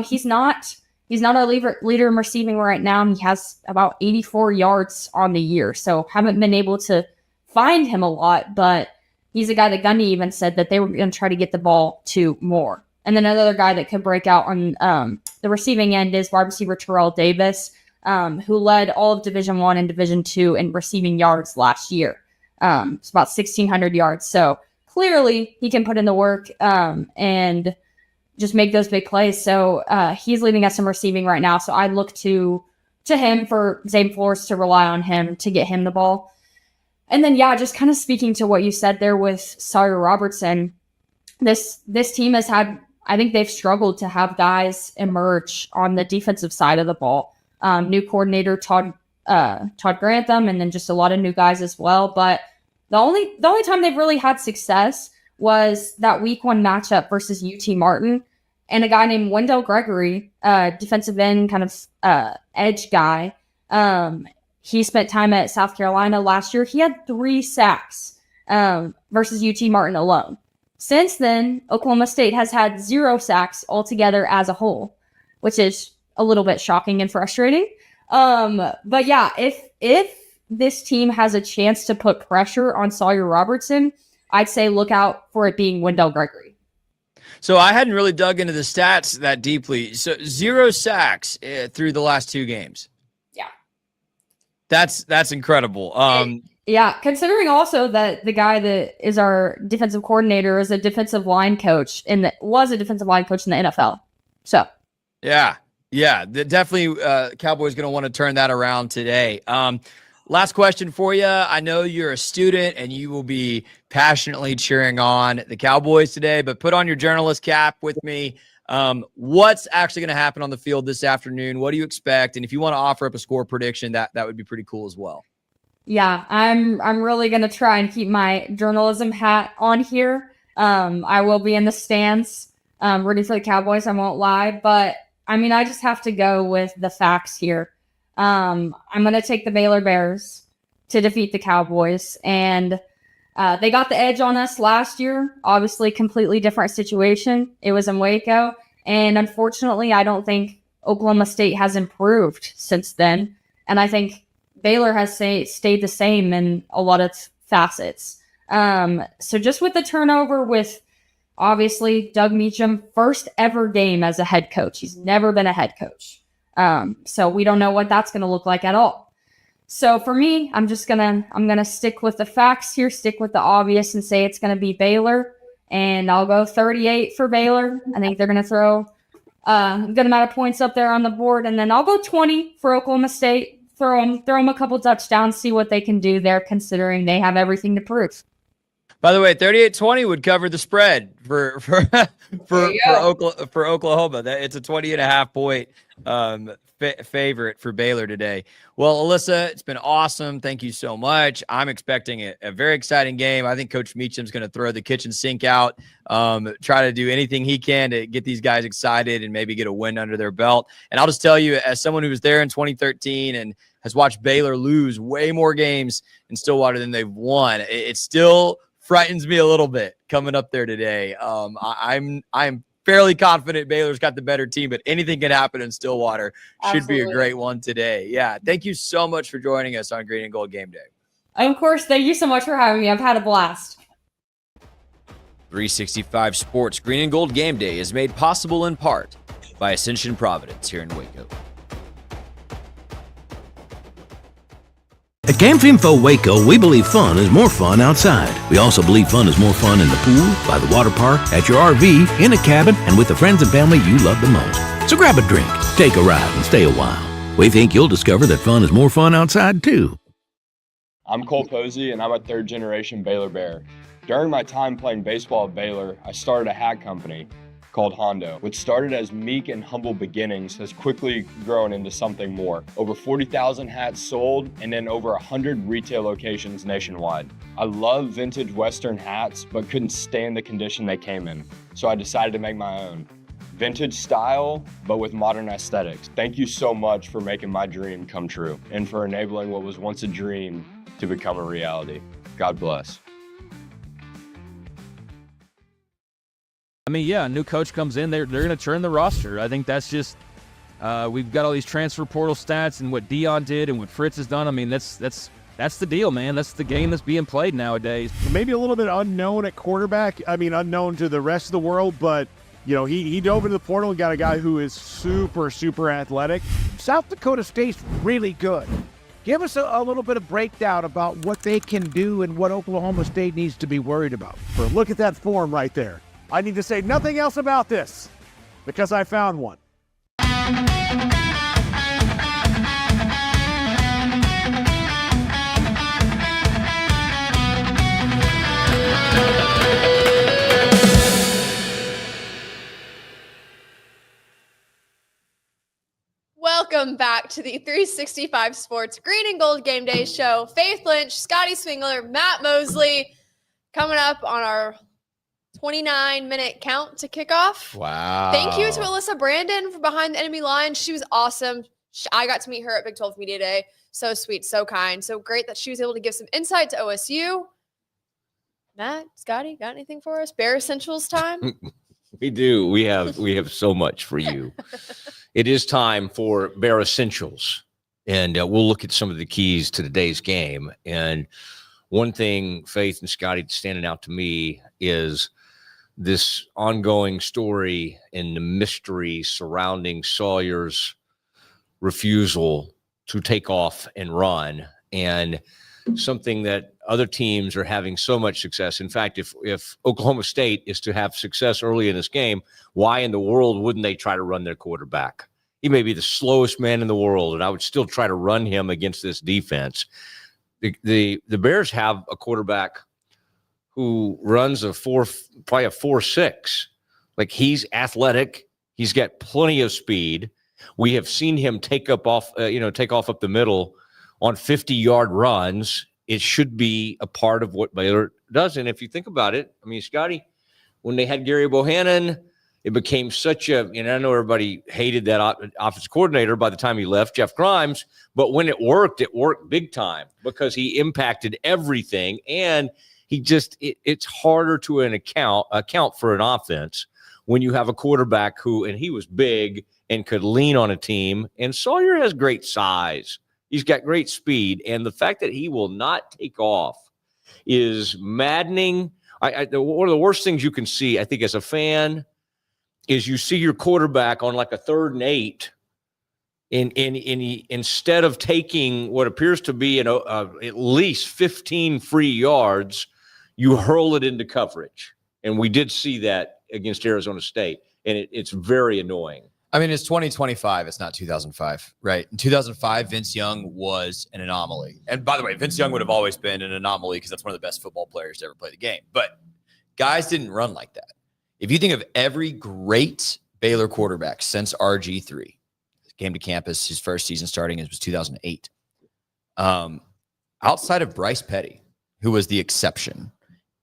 He's not our leader in receiving right now. He has about 84 yards on the year. So haven't been able to find him a lot, but he's a guy that Gundy even said that they were going to try to get the ball to more. And then another guy that could break out on the receiving end is wide receiver Terrell Davis, who led all of Division I and Division II in receiving yards last year. It's about 1,600 yards. So clearly he can put in the work and just make those big plays. So he's leading us in receiving right now. So I look to him for Zane Flores to rely on him to get him the ball. And then, yeah, just kind of speaking to what you said there with Sawyer Robertson, this team has had, I think they've struggled to have guys emerge on the defensive side of the ball. New coordinator Todd Grantham, and then just a lot of new guys as well. But the only time they've really had success was that week 1 matchup versus UT Martin, and a guy named Wendell Gregory, defensive end kind of edge guy. He spent time at South Carolina last year. He had 3 sacks versus UT Martin alone. Since then, Oklahoma State has had 0 sacks altogether as a whole, which is a little bit shocking and frustrating. But yeah, if this team has a chance to put pressure on Sawyer Robertson, I'd say look out for it being Wendell Gregory. So I hadn't really dug into the stats that deeply. So 0 sacks through the last 2 games. Yeah. That's incredible. Yeah, considering also that the guy that is our defensive coordinator is a defensive line coach was a defensive line coach in the NFL. So yeah, definitely Cowboys going to want to turn that around today. Last question for you. I know you're a student and you will be passionately cheering on the Cowboys today, but put on your journalist cap with me. What's actually going to happen on the field this afternoon? What do you expect? And if you want to offer up a score prediction, that would be pretty cool as well. Yeah, I'm really going to try and keep my journalism hat on here. I will be in the stands rooting for the Cowboys, I won't lie. But, I mean, I just have to go with the facts here. I'm going to take the Baylor Bears to defeat the Cowboys. And they got the edge on us last year. Obviously, completely different situation. It was in Waco. And unfortunately, I don't think Oklahoma State has improved since then. And I think Baylor has stayed the same in a lot of facets. So just with the turnover with, obviously, Doug Meacham, first ever game as a head coach. He's never been a head coach. So we don't know what that's going to look like at all. So for me, I'm going to stick with the facts here, stick with the obvious and say it's going to be Baylor. And I'll go 38 for Baylor. I think they're going to throw a good amount of points up there on the board. And then I'll go 20 for Oklahoma State. Throw them a couple touchdowns, see what they can do there, considering they have everything to prove. By the way, 38-20 would cover the spread for Oklahoma. It's a 20.5 point favorite for Baylor today. Well, Alyssa, it's been awesome. Thank you so much. I'm expecting a very exciting game. I think Coach Meacham's going to throw the kitchen sink out, try to do anything he can to get these guys excited and maybe get a win under their belt. And I'll just tell you, as someone who was there in 2013 and has watched Baylor lose way more games in Stillwater than they've won, it still frightens me a little bit coming up there today. I'm fairly confident Baylor's got the better team, but anything can happen in Stillwater. Should be a great one today. Yeah, thank you so much for joining us on Green and Gold Game Day. Of course, thank you so much for having me. I've had a blast. 365 Sports Green and Gold Game Day is made possible in part by Ascension Providence here in Waco. At Camp Info Waco, we believe fun is more fun outside. We also believe fun is more fun in the pool, by the water park, at your RV, in a cabin, and with the friends and family you love the most. So grab a drink, take a ride, and stay a while. We think you'll discover that fun is more fun outside, too. I'm Cole Posey, and I'm a third-generation Baylor Bear. During my time playing baseball at Baylor, I started a hat company called Hondo. What started as meek and humble beginnings has quickly grown into something more. Over 40,000 hats sold and in over 100 retail locations nationwide. I love vintage Western hats, but couldn't stand the condition they came in, so I decided to make my own. Vintage style, but with modern aesthetics. Thank you so much for making my dream come true and for enabling what was once a dream to become a reality. God bless. I mean, yeah, a new coach comes in, they're going to turn the roster. I think that's just we've got all these transfer portal stats and what Dion did and what Fritz has done. I mean, that's the deal, man. That's the game that's being played nowadays. Maybe a little bit unknown at quarterback. I mean, unknown to the rest of the world, but he dove into the portal and got a guy who is super, super athletic. South Dakota State's really good. Give us a little bit of breakdown about what they can do and what Oklahoma State needs to be worried about. Look at that form right there. I need to say nothing else about this because I found one. Welcome back to the 365 Sports Green and Gold Game Day Show. Faith Lynch, Scotty Swingler, Matt Mosley coming up on our 29-minute count to kick off. Wow. Thank you to Alyssa Brandon from Behind the Enemy Lines. She was awesome. I got to meet her at Big 12 Media Day. So sweet, so kind, so great that she was able to give some insight to OSU. Matt, Scotty, got anything for us? Bear Essentials time? We do. We have so much for you. It is time for Bear Essentials, and we'll look at some of the keys to today's game. And one thing, Faith and Scotty, standing out to me is this ongoing story and the mystery surrounding Sawyer's refusal to take off and run, and something that other teams are having so much success. In fact, if Oklahoma State is to have success early in this game, why in the world wouldn't they try to run their quarterback? He may be the slowest man in the world, and I would still try to run him against this defense. The Bears have a quarterback who runs probably a 4.6. Like, he's athletic. He's got plenty of speed. We have seen him take off up the middle on 50-yard runs. It should be a part of what Baylor does. And if you think about it, I mean, Scotty, when they had Gary Bohannon, it became such a, I know everybody hated that offensive coordinator by the time he left, Jeff Grimes, but when it worked big time because he impacted everything. And it's harder to account for an offense when you have a quarterback and he was big and could lean on a team. And Sawyer has great size. He's got great speed. And the fact that he will not take off is maddening. One of the worst things you can see, I think, as a fan, is you see your quarterback on like a 3rd and 8, and he, instead of taking what appears to be at least 15 free yards, you hurl it into coverage. And we did see that against Arizona State, and it's very annoying. I mean, it's 2025. It's not 2005, right? In 2005, Vince Young was an anomaly. And by the way, Vince Young would have always been an anomaly because that's one of the best football players to ever play the game. But guys didn't run like that. If you think of every great Baylor quarterback since RG3, came to campus, his first season starting, it was 2008. Outside of Bryce Petty, who was the exception,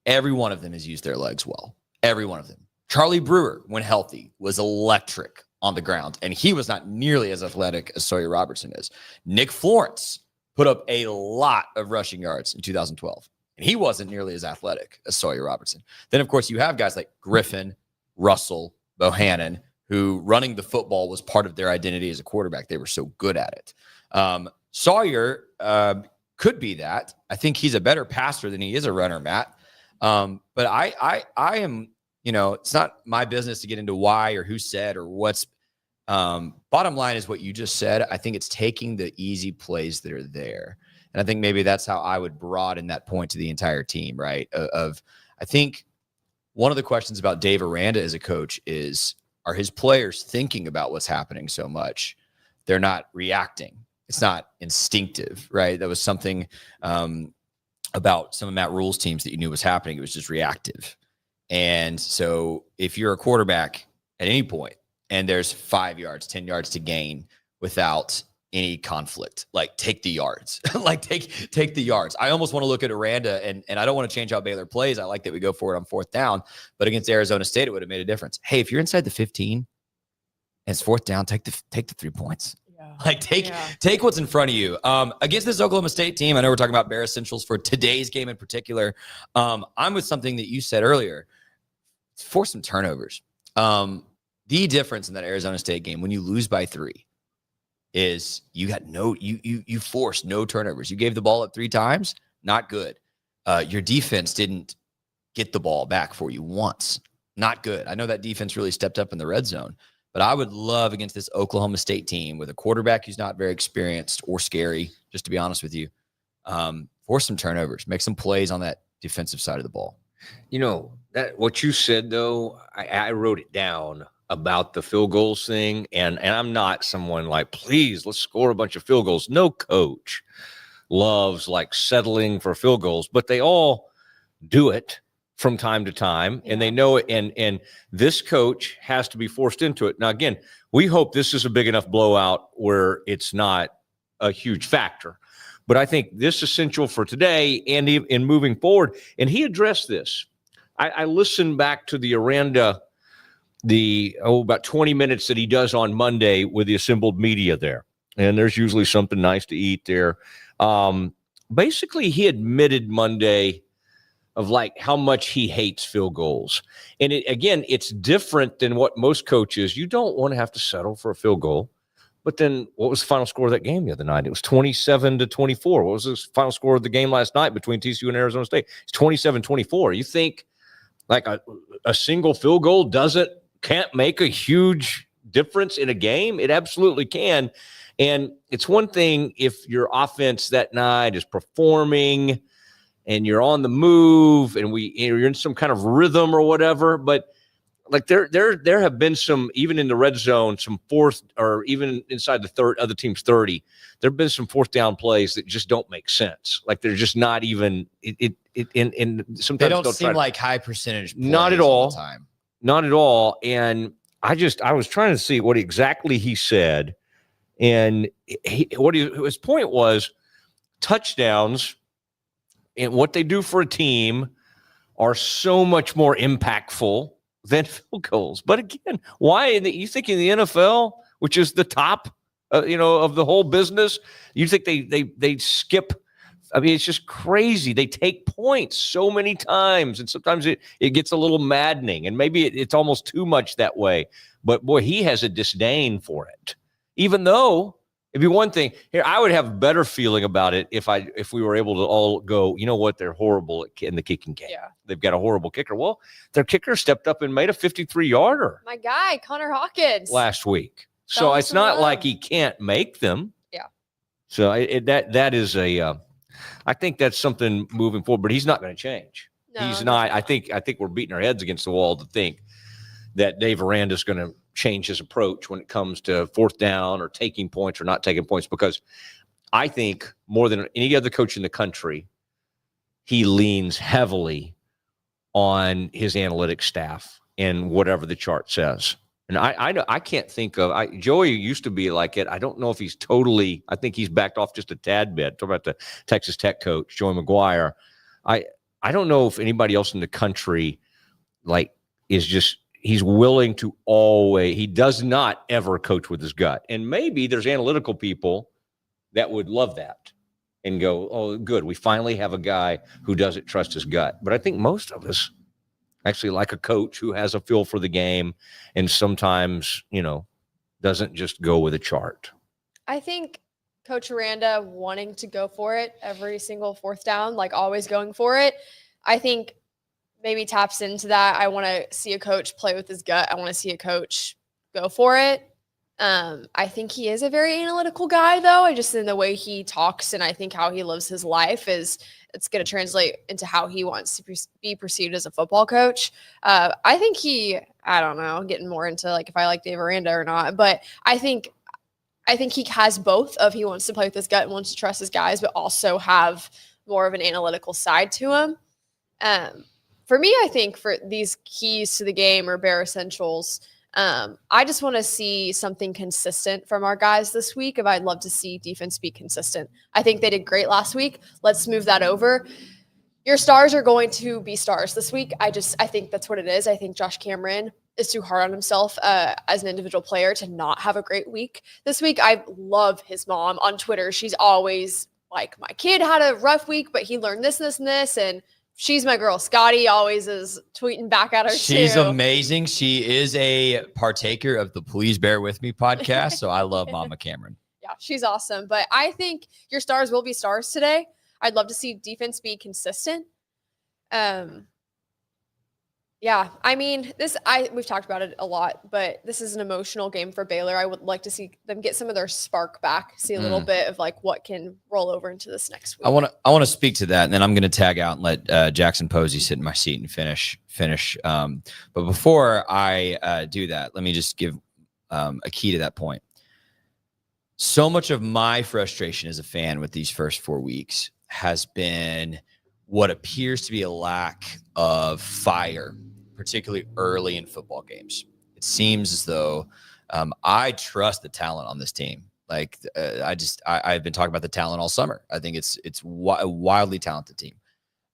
every one of them has used their legs well. Every one of them. Charlie Brewer, when healthy, was electric on the ground, and he was not nearly as athletic as Sawyer Robertson is. Nick Florence put up a lot of rushing yards in 2012, and he wasn't nearly as athletic as Sawyer Robertson. Then, of course, you have guys like Griffin, Russell, Bohannon, who running the football was part of their identity as a quarterback. They were so good at it. Sawyer could be that. I think he's a better passer than he is a runner, Matt. But I am, it's not my business to get into why or who said or what's. Bottom line is what you just said. I think it's taking the easy plays that are there. And I think maybe that's how I would broaden that point to the entire team, right? I think one of the questions about Dave Aranda as a coach is, are his players thinking about what's happening so much? They're not reacting. It's not instinctive, right? That was something about some of Matt Rule's teams that you knew was happening. It was just reactive. And so if you're a quarterback at any point, and there's 5 yards, 10 yards to gain without any conflict, like take the yards, like take the yards. I almost want to look at Aranda, and I don't want to change how Baylor plays. I like that we go for it on 4th down, but against Arizona State, it would have made a difference. Hey, if you're inside the 15 and it's 4th down, take the 3 points. Like take what's in front of you. Against this Oklahoma State team, I know we're talking about Bear Essentials for today's game in particular. I'm with something that you said earlier. Force some turnovers. The difference in that Arizona State game when you lose by 3 is you forced no turnovers. You gave the ball up 3 times, not good. Your defense didn't get the ball back for you once, not good. I know that defense really stepped up in the red zone. But I would love against this Oklahoma State team with a quarterback who's not very experienced or scary, just to be honest with you, force some turnovers, make some plays on that defensive side of the ball. You know, that what you said, though, I wrote it down about the field goals thing. And I'm not someone like, please, let's score a bunch of field goals. No coach loves like settling for field goals, but they all do it from time to time, and they know it. And this coach has to be forced into it. Now, again, we hope this is a big enough blowout where it's not a huge factor. But I think this is essential for today and in moving forward. And he addressed this. I listened back to the Aranda, about 20 minutes that he does on Monday with the assembled media there. And there's usually something nice to eat there. Basically, he admitted Monday of like how much he hates field goals. And again, it's different than what most coaches, you don't want to have to settle for a field goal. But then what was the final score of that game the other night? It was 27-24. What was the final score of the game last night between TCU and Arizona State? It's 27-24. You think like a single field goal can't make a huge difference in a game? It absolutely can. And it's one thing if your offense that night is performing and you're on the move and you're in some kind of rhythm or whatever, but like there have been some, even in the red zone, some fourth or even inside the other team's 30, there have been some 4th down plays that just don't make sense. Like they're just not even and sometimes they don't seem like high percentage plays not at all. the time. Not at all. And I was trying to see what exactly he said. And his point was touchdowns and what they do for a team are so much more impactful than field goals. But again, why you think in the NFL, which is the top, of the whole business, you think they skip? I mean, it's just crazy. They take points so many times, and sometimes it gets a little maddening, and maybe it's almost too much that way. But boy, he has a disdain for it, even though. It'd be one thing here. I would have a better feeling about it if we were able to all go, you know what? They're horrible in the kicking game. Yeah. They've got a horrible kicker. Well, their kicker stepped up and made a 53-yarder. My guy, Connor Hawkins. Last week. So it's not like he can't make them. Yeah. So that is I think that's something moving forward, but he's not going to change. No, he's not. I think we're beating our heads against the wall to think that Dave Aranda is going to change his approach when it comes to 4th down or taking points or not taking points, because I think more than any other coach in the country, he leans heavily on his analytics staff and whatever the chart says. And I can't think of Joey used to be like it. I don't know if he's totally. I think he's backed off just a tad bit. Talk about the Texas Tech coach Joey McGuire. I don't know if anybody else in the country like is just. He's willing to he does not ever coach with his gut. And maybe there's analytical people that would love that and go, oh, good. We finally have a guy who doesn't trust his gut. But I think most of us actually like a coach who has a feel for the game and sometimes, doesn't just go with a chart. I think Coach Aranda wanting to go for it every single 4th down, like always going for it, I think maybe taps into that. I want to see a coach play with his gut. I want to see a coach go for it. I think he is a very analytical guy, though. I just in the way he talks and I think how he lives his life it's going to translate into how he wants to be perceived as a football coach. I think I don't know, getting more into like if I like Dave Aranda or not, but I think he has both of he wants to play with his gut and wants to trust his guys, but also have more of an analytical side to him. For me, I think for these keys to the game or Bear Essentials, I just want to see something consistent from our guys this week. I'd love to see defense be consistent. I think they did great last week. Let's move that over. Your stars are going to be stars this week. I think that's what it is. I think Josh Cameron is too hard on himself as an individual player to not have a great week this week. I love his mom on Twitter. She's always like, my kid had a rough week, but he learned this, this, and this. And she's my girl. Scotty always is tweeting back at her She's too. amazing. She is a partaker of the Please Bear With Me podcast. So I love Mama Cameron. Yeah, she's awesome. But I think your stars will be stars today. I'd love to see defense be consistent. Yeah, I mean, we've talked about it a lot, but this is an emotional game for Baylor. I would like to see them get some of their spark back, see a little bit of like what can roll over into this next week. I want to speak to that, and then I'm going to tag out and let Jackson Posey sit in my seat and finish. But before I do that, let me just give a key to that point. So much of my frustration as a fan with these first 4 weeks has been what appears to be a lack of fire, particularly early in football games. It seems as though I trust the talent on this team. Like I've been talking about the talent all summer. I think it's a wildly talented team.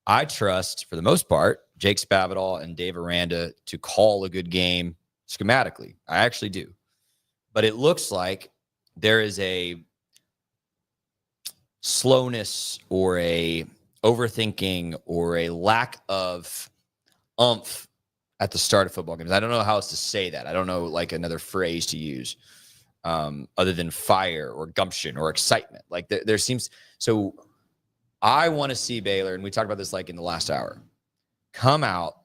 I trust, for the most part, Jake Spavital and Dave Aranda to call a good game schematically. I actually do. But it looks like there is a slowness or a overthinking or a lack of oomph at the start of football games. I don't know how else to say that. I don't know like another phrase to use other than fire or gumption or excitement. Like there seems, so I want to see Baylor, and we talked about this like in the last hour, come out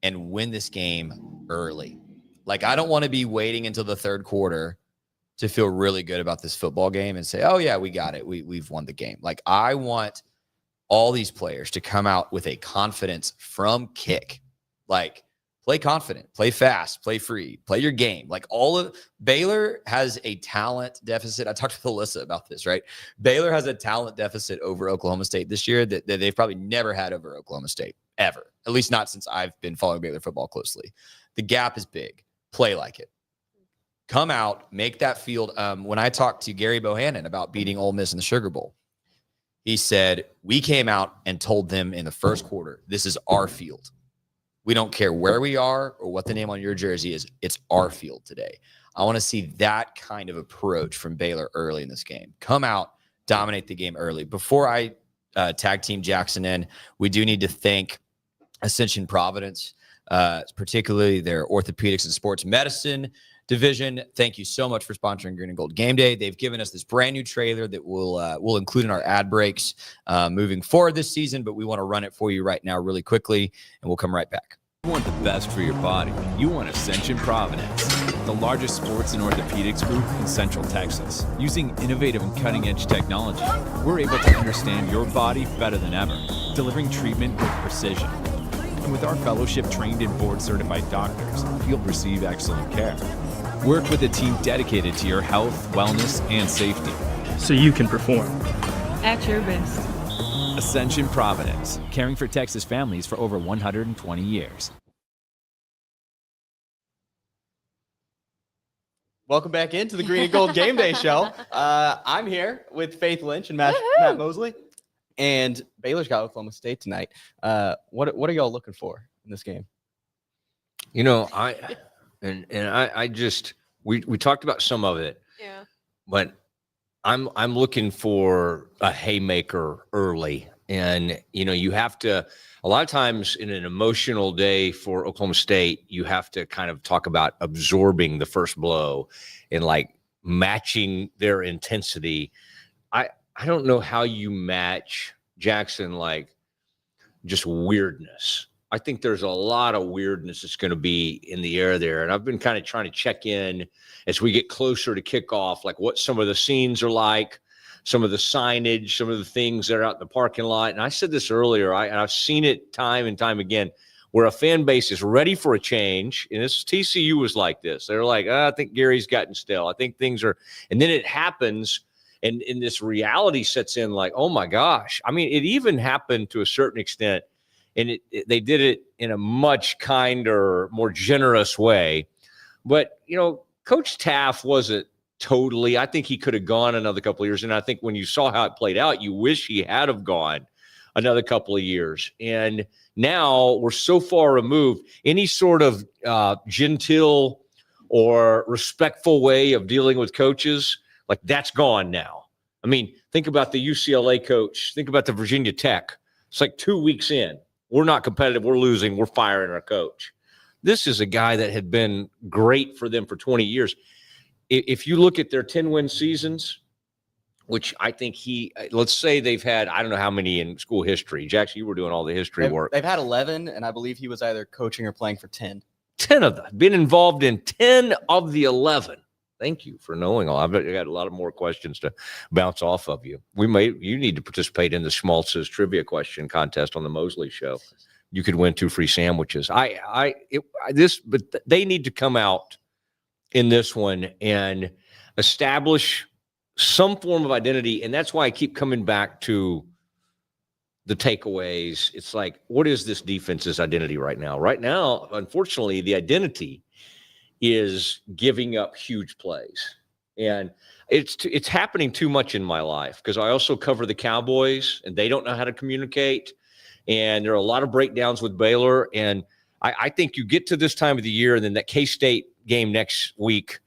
and win this game early. Like I don't want to be waiting until the third quarter to feel really good about this football game and say, oh yeah, we got it. We've won the game. Like I want all these players to come out with a confidence from kick. Like play confident, play fast, play free, play your game. Like Baylor has a talent deficit. I talked to Alyssa about this, right? Baylor has a talent deficit over Oklahoma State this year that they've probably never had over Oklahoma State ever. At least not since I've been following Baylor football closely. The gap is big. Play like it. Come out, make that field. When I talked to Gary Bohannon about beating Ole Miss in the Sugar Bowl, he said, we came out and told them in the first quarter, this is our field. We don't care where we are or what the name on your jersey is. It's our field today. I want to see that kind of approach from Baylor early in this game. Come out, dominate the game early. Before I tag team Jackson in, we do need to thank Ascension Providence, particularly their orthopedics and sports medicine division. Thank you so much for sponsoring Green and Gold Game Day. They've given us this brand new trailer that we'll include in our ad breaks moving forward this season, but we want to run it for you right now really quickly, and we'll come right back. You want the best for your body. You want Ascension Providence, the largest sports and orthopedics group in Central Texas. Using innovative and cutting-edge technology, we're able to understand your body better than ever, delivering treatment with precision. And with our fellowship-trained and board-certified doctors, you'll receive excellent care. Work with a team dedicated to your health, wellness, and safety. So you can perform at your best. Ascension Providence, caring for Texas families for over 120 years. Welcome back into the Green and Gold Game Day show. I'm here with Faith Lynch and Matt Mosley. And Baylor's got Oklahoma State tonight. What are y'all looking for in this game? You know, I just we talked about some of it. Yeah. But I'm looking for a haymaker early. And you know, you have to a lot of times in an emotional day for Oklahoma State, you have to kind of talk about absorbing the first blow and like matching their intensity. I don't know how you match Jackson like just weirdness. I think there's a lot of weirdness that's going to be in the air there. And I've been kind of trying to check in as we get closer to kickoff, like what some of the scenes are like, some of the signage, some of the things that are out in the parking lot. And I said this earlier, I've seen it time and time again, where a fan base is ready for a change. And this TCU was like this. They're like, I think Gary's gotten stale. I think things are, and then it happens. And this reality sets in like, oh my gosh. I mean, it even happened to a certain extent. And they did it in a much kinder, more generous way But, Coach Taft wasn't totally. I think he could have gone another couple of years. And I think when you saw how it played out, you wish he had have gone another couple of years. And now we're so far removed. Any sort of genteel or respectful way of dealing with coaches, like that's gone now. I mean, think about the UCLA coach. Think about the Virginia Tech. It's like 2 weeks in. We're not competitive. We're losing. We're firing our coach. This is a guy that had been great for them for 20 years. If you look at their 10-win seasons, which I think let's say they've had, I don't know how many in school history. Jackson, you were doing all the history work. They've had 11, and I believe he was either coaching or playing for 10. 10 of them. Been involved in 10 of the 11. Thank you for knowing all. I've got a lot of more questions to bounce off of you. You need to participate in the Schmaltz's trivia question contest on the Mosley Show. You could win 2 free sandwiches. But they need to come out in this one and establish some form of identity. And that's why I keep coming back to the takeaways. It's like, what is this defense's identity right now? Right now, unfortunately, the identity is giving up huge plays. And it's happening too much in my life because I also cover the Cowboys and they don't know how to communicate. And there are a lot of breakdowns with Baylor. And I think you get to this time of the year and then that K-State game next week,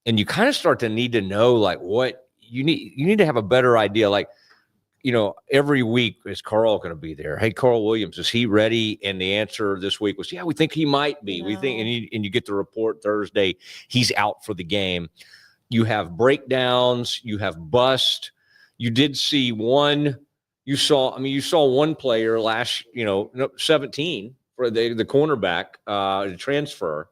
and you kind of start to need to know like what you need to have a better idea. Like, every week, is Carl going to be there? Hey, Carl Williams, is he ready? And the answer this week was, yeah, we think he might be. We think, and you get the report Thursday, he's out for the game. You have breakdowns, you have bust. You did see one. You saw one player last, 17 for the cornerback, the transfer.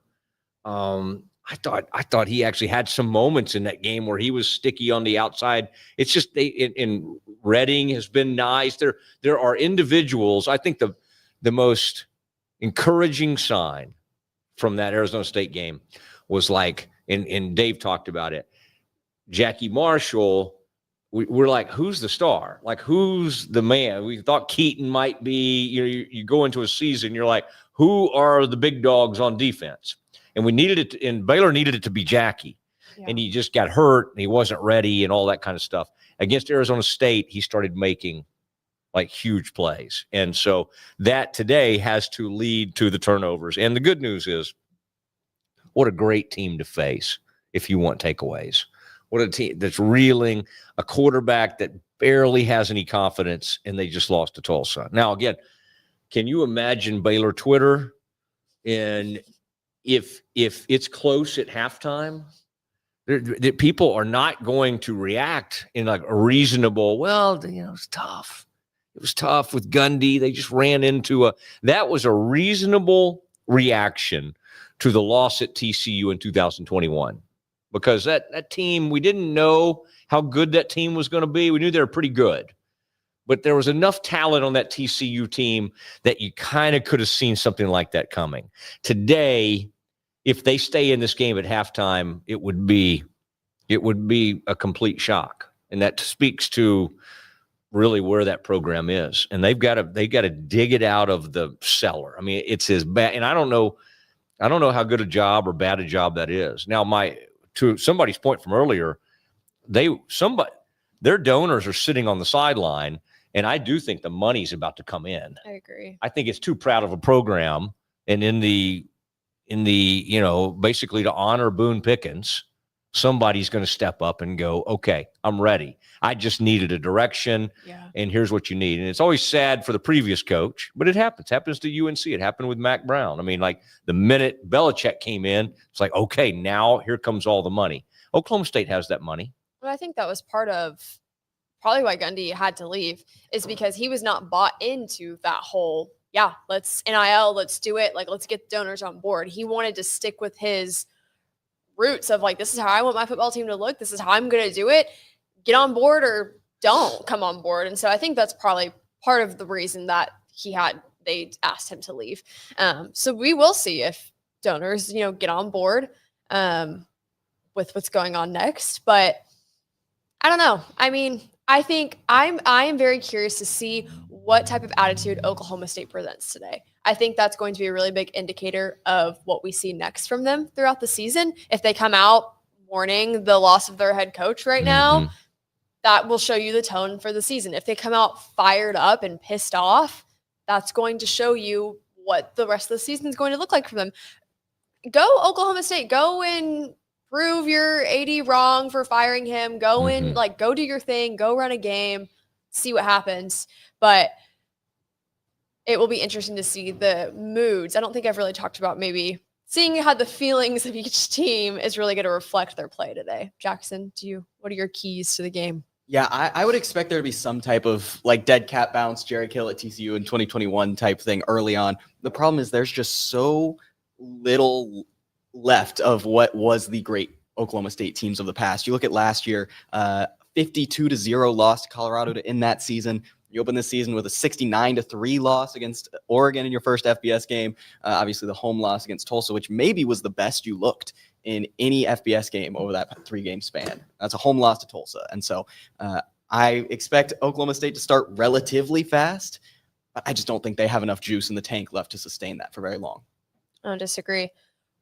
I thought he actually had some moments in that game where he was sticky on the outside. It's just in Reading has been nice. There are individuals. I think the most encouraging sign from that Arizona State game was like, and Dave talked about it, Jackie Marshall. We're like, who's the star? Like, who's the man? We thought Keaton might be. You go into a season, you're like, who are the big dogs on defense? And we needed it, and Baylor needed it to be Jackie. Yeah. And he just got hurt, and he wasn't ready, and all that kind of stuff. Against Arizona State, he started making like huge plays. And so that today has to lead to the turnovers. And the good news is, what a great team to face if you want takeaways. What a team that's reeling, a quarterback that barely has any confidence, and they just lost to Tulsa. Now, again, can you imagine Baylor Twitter and if it's close at halftime, people are not going to react in like a reasonable, it's tough. It was tough with Gundy. They just ran into that was a reasonable reaction to the loss at TCU in 2021. Because that team, we didn't know how good that team was going to be. We knew they were pretty good. But there was enough talent on that TCU team that you kind of could have seen something like that coming. Today, if they stay in this game at halftime, it would be a complete shock. And that speaks to really where that program is. And they've got to dig it out of the cellar. I mean, it's as bad. And I don't know how good a job or bad a job that is. Now, to somebody's point from earlier, their donors are sitting on the sideline, and I do think the money's about to come in. I agree. I think it's too proud of a program, and in the basically to honor Boone Pickens, somebody's going to step up and go, okay, I'm ready. I just needed a direction, and here's what you need. And it's always sad for the previous coach, but it happens. It happens to UNC. It happened with Mac Brown. I mean, like the minute Belichick came in, it's like, okay, now here comes all the money. Oklahoma State has that money. Well, I think that was part of probably why Gundy had to leave, is because he was not bought into that whole, let's NIL, let's do it. Like, let's get donors on board. He wanted to stick with his roots of like, this is how I want my football team to look. This is how I'm going to do it. Get on board or don't come on board. And so I think that's probably part of the reason that they asked him to leave. So we will see if donors, get on board with what's going on next. But I don't know. I mean, I think I am very curious to see what type of attitude Oklahoma State presents today. I think that's going to be a really big indicator of what we see next from them throughout the season. If they come out mourning the loss of their head coach right now, that will show you the tone for the season. If they come out fired up and pissed off, that's going to show you what the rest of the season is going to look like for them. Go Oklahoma State. Go and prove your AD wrong for firing him. Go in, go do your thing. Go run a game. See what happens. But it will be interesting to see the moods. I don't think I've really talked about maybe seeing how the feelings of each team is really going to reflect their play today. Jackson, what are your keys to the game? Yeah, I would expect there to be some type of like dead cat bounce, Jerry Kill at TCU in 2021 type thing early on. The problem is there's just so little left of what was the great Oklahoma State teams of the past. You look at last year, 52-0 loss to Colorado to end that season. You open this season with a 69-3 loss against Oregon in your first FBS game. Obviously, the home loss against Tulsa, which maybe was the best you looked in any FBS game over that 3-game span. That's a home loss to Tulsa. And so I expect Oklahoma State to start relatively fast. I just don't think they have enough juice in the tank left to sustain that for very long. I don't disagree.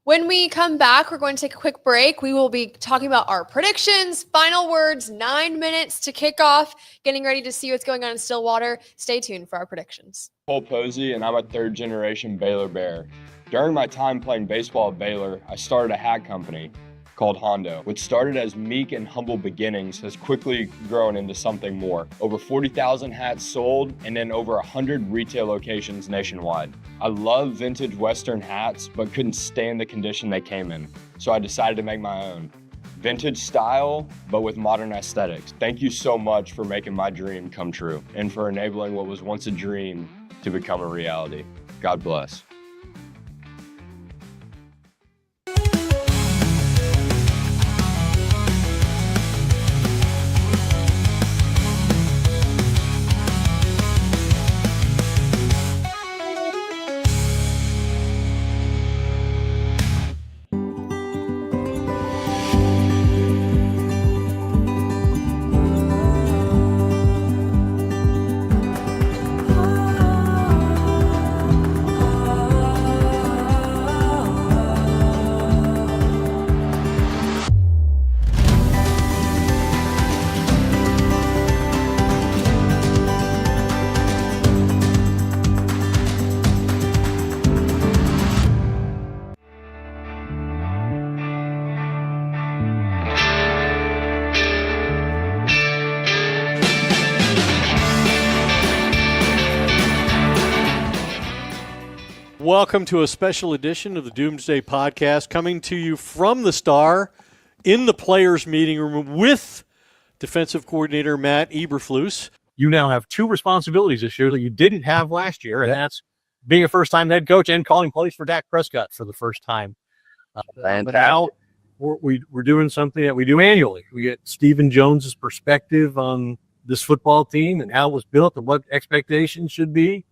When we come back, we're going to take a quick break. We will be talking about our predictions, final words, 9 minutes to kick off, getting ready to see what's going on in Stillwater. Stay tuned for our predictions. Cole Posey, and I'm a third-generation Baylor Bear. During my time playing baseball at Baylor, I started a hat company called Hondo, which started as meek and humble beginnings, has quickly grown into something more. Over 40,000 hats sold, and then over 100 retail locations nationwide. I love vintage Western hats, but couldn't stand the condition they came in, so I decided to make my own. Vintage style, but with modern aesthetics. Thank you so much for making my dream come true, and for enabling what was once a dream to become a reality. God bless. Welcome to a special edition of the Doomsday Podcast, coming to you from the Star in the players' meeting room with defensive coordinator Matt Eberflus. You now have two responsibilities this year that you didn't have last year, and that's being a first-time head coach and calling plays for Dak Prescott for the first time. But now we're doing something that we do annually. We get Stephen Jones's perspective on this football team and how it was built and what expectations should be.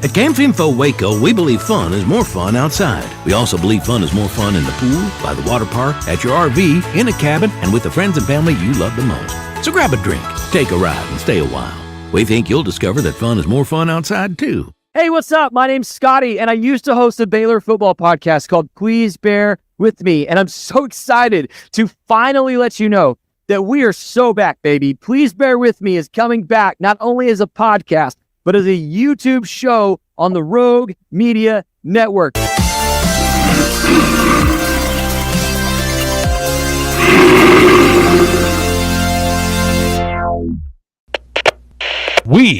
At Camp Info Waco, we believe fun is more fun outside. We also believe fun is more fun in the pool, by the water park, at your RV, in a cabin, and with the friends and family you love the most. So grab a drink, take a ride, and stay a while. We think you'll discover that fun is more fun outside, too. Hey, what's up? My name's Scotty, and I used to host a Baylor football podcast called Please Bear With Me, and I'm so excited to finally let you know that we are so back, baby. Please Bear With Me is coming back not only as a podcast, but as a YouTube show on the Rogue Media Network. We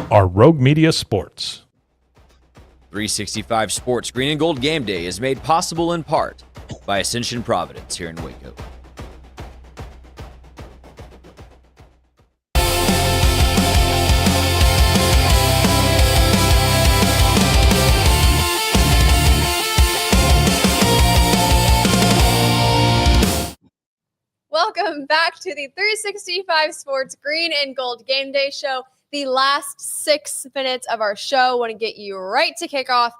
are Rogue Media Sports. 365 Sports Green and Gold Game Day is made possible in part by Ascension Providence here in Waco. Welcome back to the 365 Sports Green and Gold Game Day Show. The last 6 minutes of our show. Want to get you right to kick off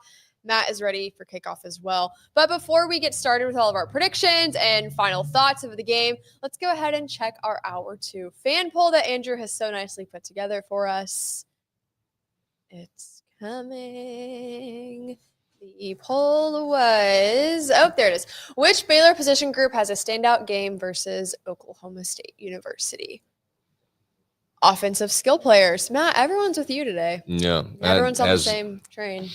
Matt is ready for kickoff as well. But before we get started with all of our predictions and final thoughts of the game, let's go ahead and check our Hour 2 fan poll that Andrew has so nicely put together for us. It's coming. The poll was, there it is. Which Baylor position group has a standout game versus Oklahoma State University? Offensive skill players. Matt, everyone's with you today. Yeah. Everyone's on the same train.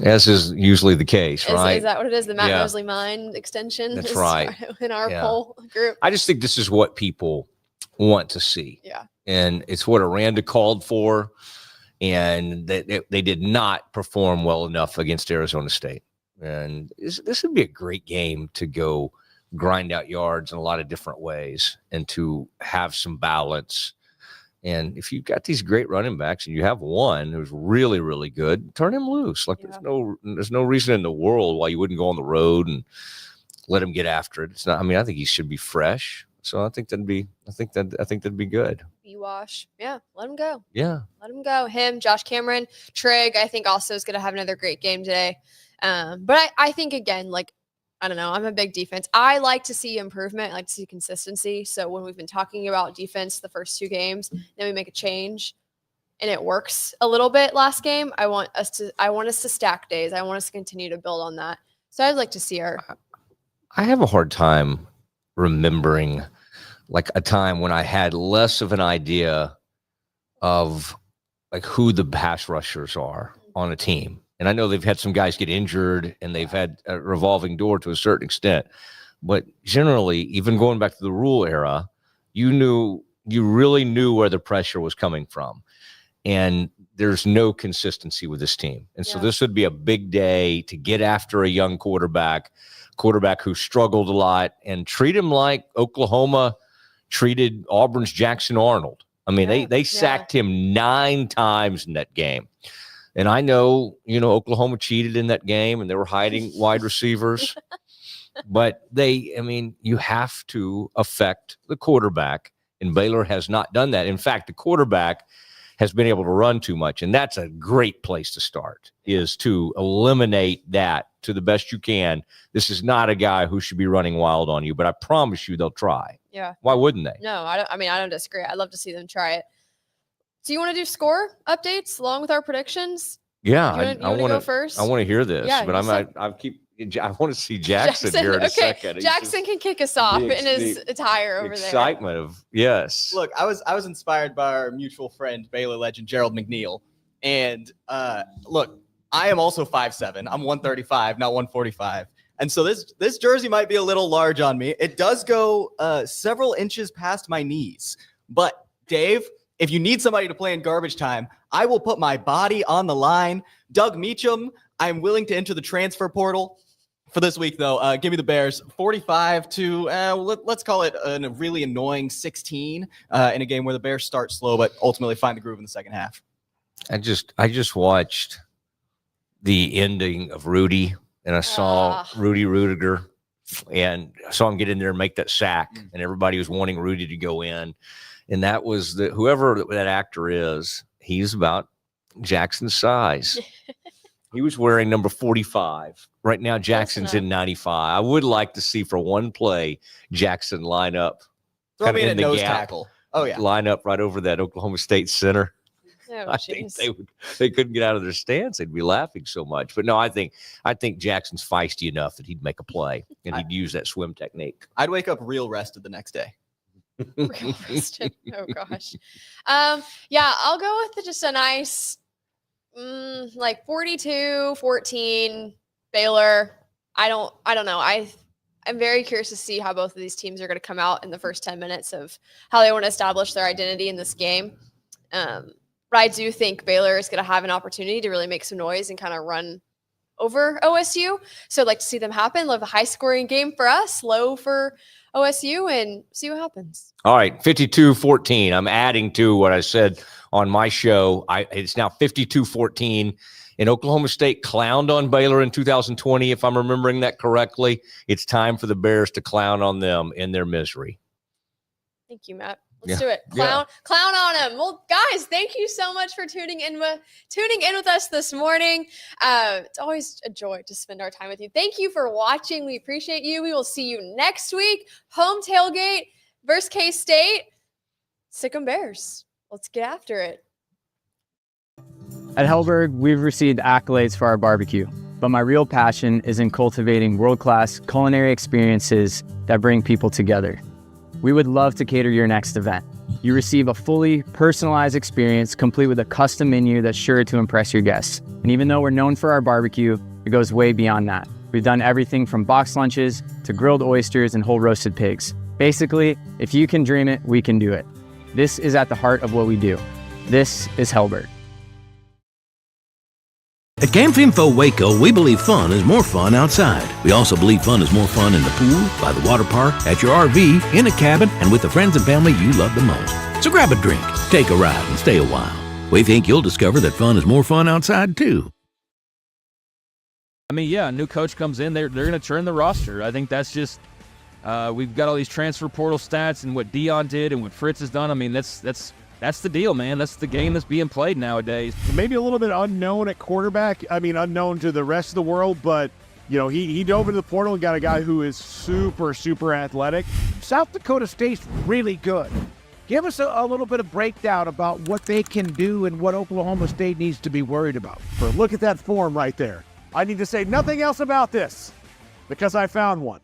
As is usually the case, right? Is that what it is? The Matt Mosley Mind extension? That's is right. In our poll group. I just think this is what people want to see. Yeah. And it's what Aranda called for. And they did not perform well enough against Arizona State. And this would be a great game to go grind out yards in a lot of different ways and to have some balance. And if you've got these great running backs and you have one who's really, really good, turn him loose. Like there's no reason in the world why you wouldn't go on the road and let him get after it. It's not. I mean, I think he should be fresh. So I think that'd be good. B-Wash. Yeah, let him go. Yeah. Let him go. Him, Josh Cameron, Trig, I think also is going to have another great game today. But I think, again, like, I don't know, I'm a big defense. I like to see improvement. I like to see consistency. So when we've been talking about defense the first 2 games, then we make a change and it works a little bit last game. I want us to stack days. I want us to continue to build on that. So I'd like to see I have a hard time remembering like a time when I had less of an idea of like who the pass rushers are on a team. And I know they've had some guys get injured and they've had a revolving door to a certain extent, but generally, even going back to the Rule era, you really knew where the pressure was coming from. And there's no consistency with this team. And so this would be a big day to get after a young quarterback who struggled a lot, and treat him like Oklahoma treated Auburn's Jackson Arnold. I mean, they sacked him 9 times in that game. And I know, Oklahoma cheated in that game and they were hiding wide receivers. But you have to affect the quarterback, and Baylor has not done that. In fact, the quarterback has been able to run too much, and that's a great place to start, is to eliminate that to the best you can. This is not a guy who should be running wild on you, but I promise you they'll try. Yeah. Why wouldn't they? No, I don't disagree. I'd love to see them try it. Do you want to do score updates along with our predictions? Yeah, I want to go first. I want to hear this, but I want to see Jackson here in a second. Jackson can kick us off in his attire over there. Excitement of yes. Look, I was inspired by our mutual friend Baylor legend Gerald McNeil, and look, I am also 5'7". I'm 135, not 145. And so this jersey might be a little large on me. It does go several inches past my knees. But Dave, if you need somebody to play in garbage time, I will put my body on the line. Doug Meacham, I'm willing to enter the transfer portal for this week, though. Give me the Bears 45 to, let's call it a really annoying 16 in a game where the Bears start slow, but ultimately find the groove in the second half. I just watched the ending of Rudy, and I saw Rudy Rudiger, and I saw him get in there and make that sack, and everybody was wanting Rudy to go in. And that was whoever that actor is, he's about Jackson's size. He was wearing number 45. Right now, Jackson's in 95. I would like to see for one play Jackson line up. Throw me in a nose tackle. Oh, yeah. Line up right over that Oklahoma State center. Oh, I think they couldn't get out of their stance. They'd be laughing so much. But no, I think Jackson's feisty enough that he'd make a play and he'd use that swim technique. I'd wake up real rested the next day. Real rested. Oh gosh. I'll go with just a nice 42-14 Baylor. I don't know. I'm very curious to see how both of these teams are going to come out in the first 10 minutes of how they want to establish their identity in this game. But I do think Baylor is going to have an opportunity to really make some noise and kind of run over OSU. So I'd like to see them happen. Love a high-scoring game for us, low for OSU, and see what happens. All right, 52-14. I'm adding to what I said on my show. It's now 52-14. And Oklahoma State clowned on Baylor in 2020, if I'm remembering that correctly. It's time for the Bears to clown on them in their misery. Thank you, Matt. Let's do it. Clown on him. Well, guys, thank you so much for tuning in with us this morning. It's always a joy to spend our time with you. Thank you for watching. We appreciate you. We will see you next week. Home tailgate versus K-State. Sick 'em Bears. Let's get after it. At Hellberg, we've received accolades for our barbecue, but my real passion is in cultivating world-class culinary experiences that bring people together. We would love to cater your next event. You receive a fully personalized experience complete with a custom menu that's sure to impress your guests. And even though we're known for our barbecue, it goes way beyond that. We've done everything from boxed lunches to grilled oysters and whole roasted pigs. Basically, if you can dream it, we can do it. This is at the heart of what we do. This is Hellberg. At Camp Info Waco, we believe fun is more fun outside. We also believe fun is more fun in the pool, by the water park, at your RV, in a cabin, and with the friends and family you love the most. So grab a drink, take a ride, and stay a while. We think you'll discover that fun is more fun outside, too. I mean, yeah, a new coach comes in, they're going to churn the roster. I think that's just we've got all these transfer portal stats and what Dion did and what Fritz has done. I mean, that's the deal, man. That's the game that's being played nowadays. Maybe a little bit unknown at quarterback. I mean, unknown to the rest of the world, but, you know, he dove into the portal and got a guy who is super, super athletic. South Dakota State's really good. Give us a little bit of breakdown about what they can do and what Oklahoma State needs to be worried about. Look at that form right there. I need to say nothing else about this because I found one.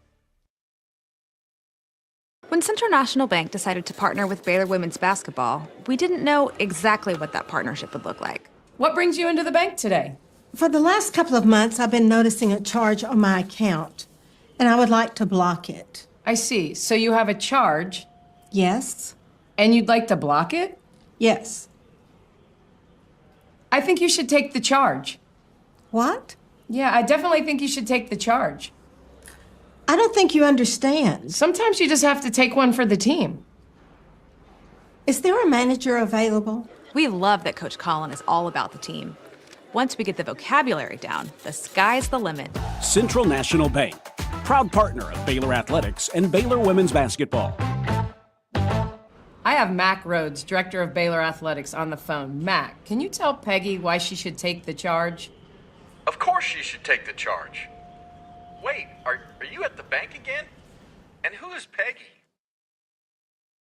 When Central National Bank decided to partner with Baylor women's basketball, we didn't know exactly what that partnership would look like. What brings you into the bank today? For the last couple of months, I've been noticing a charge on my account, and I would like to block it. I see. So you have a charge? Yes. And you'd like to block it? Yes. I think you should take the charge. What? Yeah, I definitely think you should take the charge. I don't think you understand. Sometimes you just have to take one for the team. Is there a manager available? We love that Coach Collin is all about the team. Once we get the vocabulary down, the sky's the limit. Central National Bank, proud partner of Baylor Athletics and Baylor women's basketball. I have Mac Rhodes, director of Baylor Athletics, on the phone. Mac, can you tell Peggy why she should take the charge? Of course she should take the charge. Wait, are you at the bank again? And who is Peggy?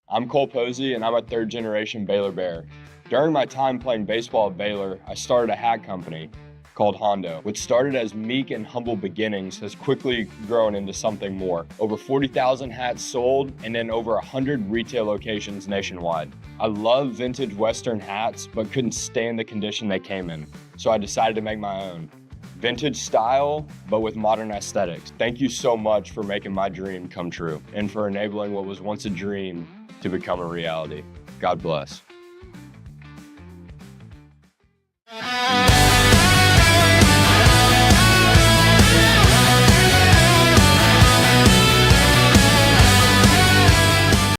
I'm Cole Posey, and I'm a third-generation Baylor Bear. During my time playing baseball at Baylor, I started a hat company called Hondo, which started as meek and humble beginnings, has quickly grown into something more. Over 40,000 hats sold, and in over 100 retail locations nationwide. I love vintage Western hats, but couldn't stand the condition they came in, so I decided to make my own. Vintage style, but with modern aesthetics. Thank you so much for making my dream come true and for enabling what was once a dream to become a reality. God bless.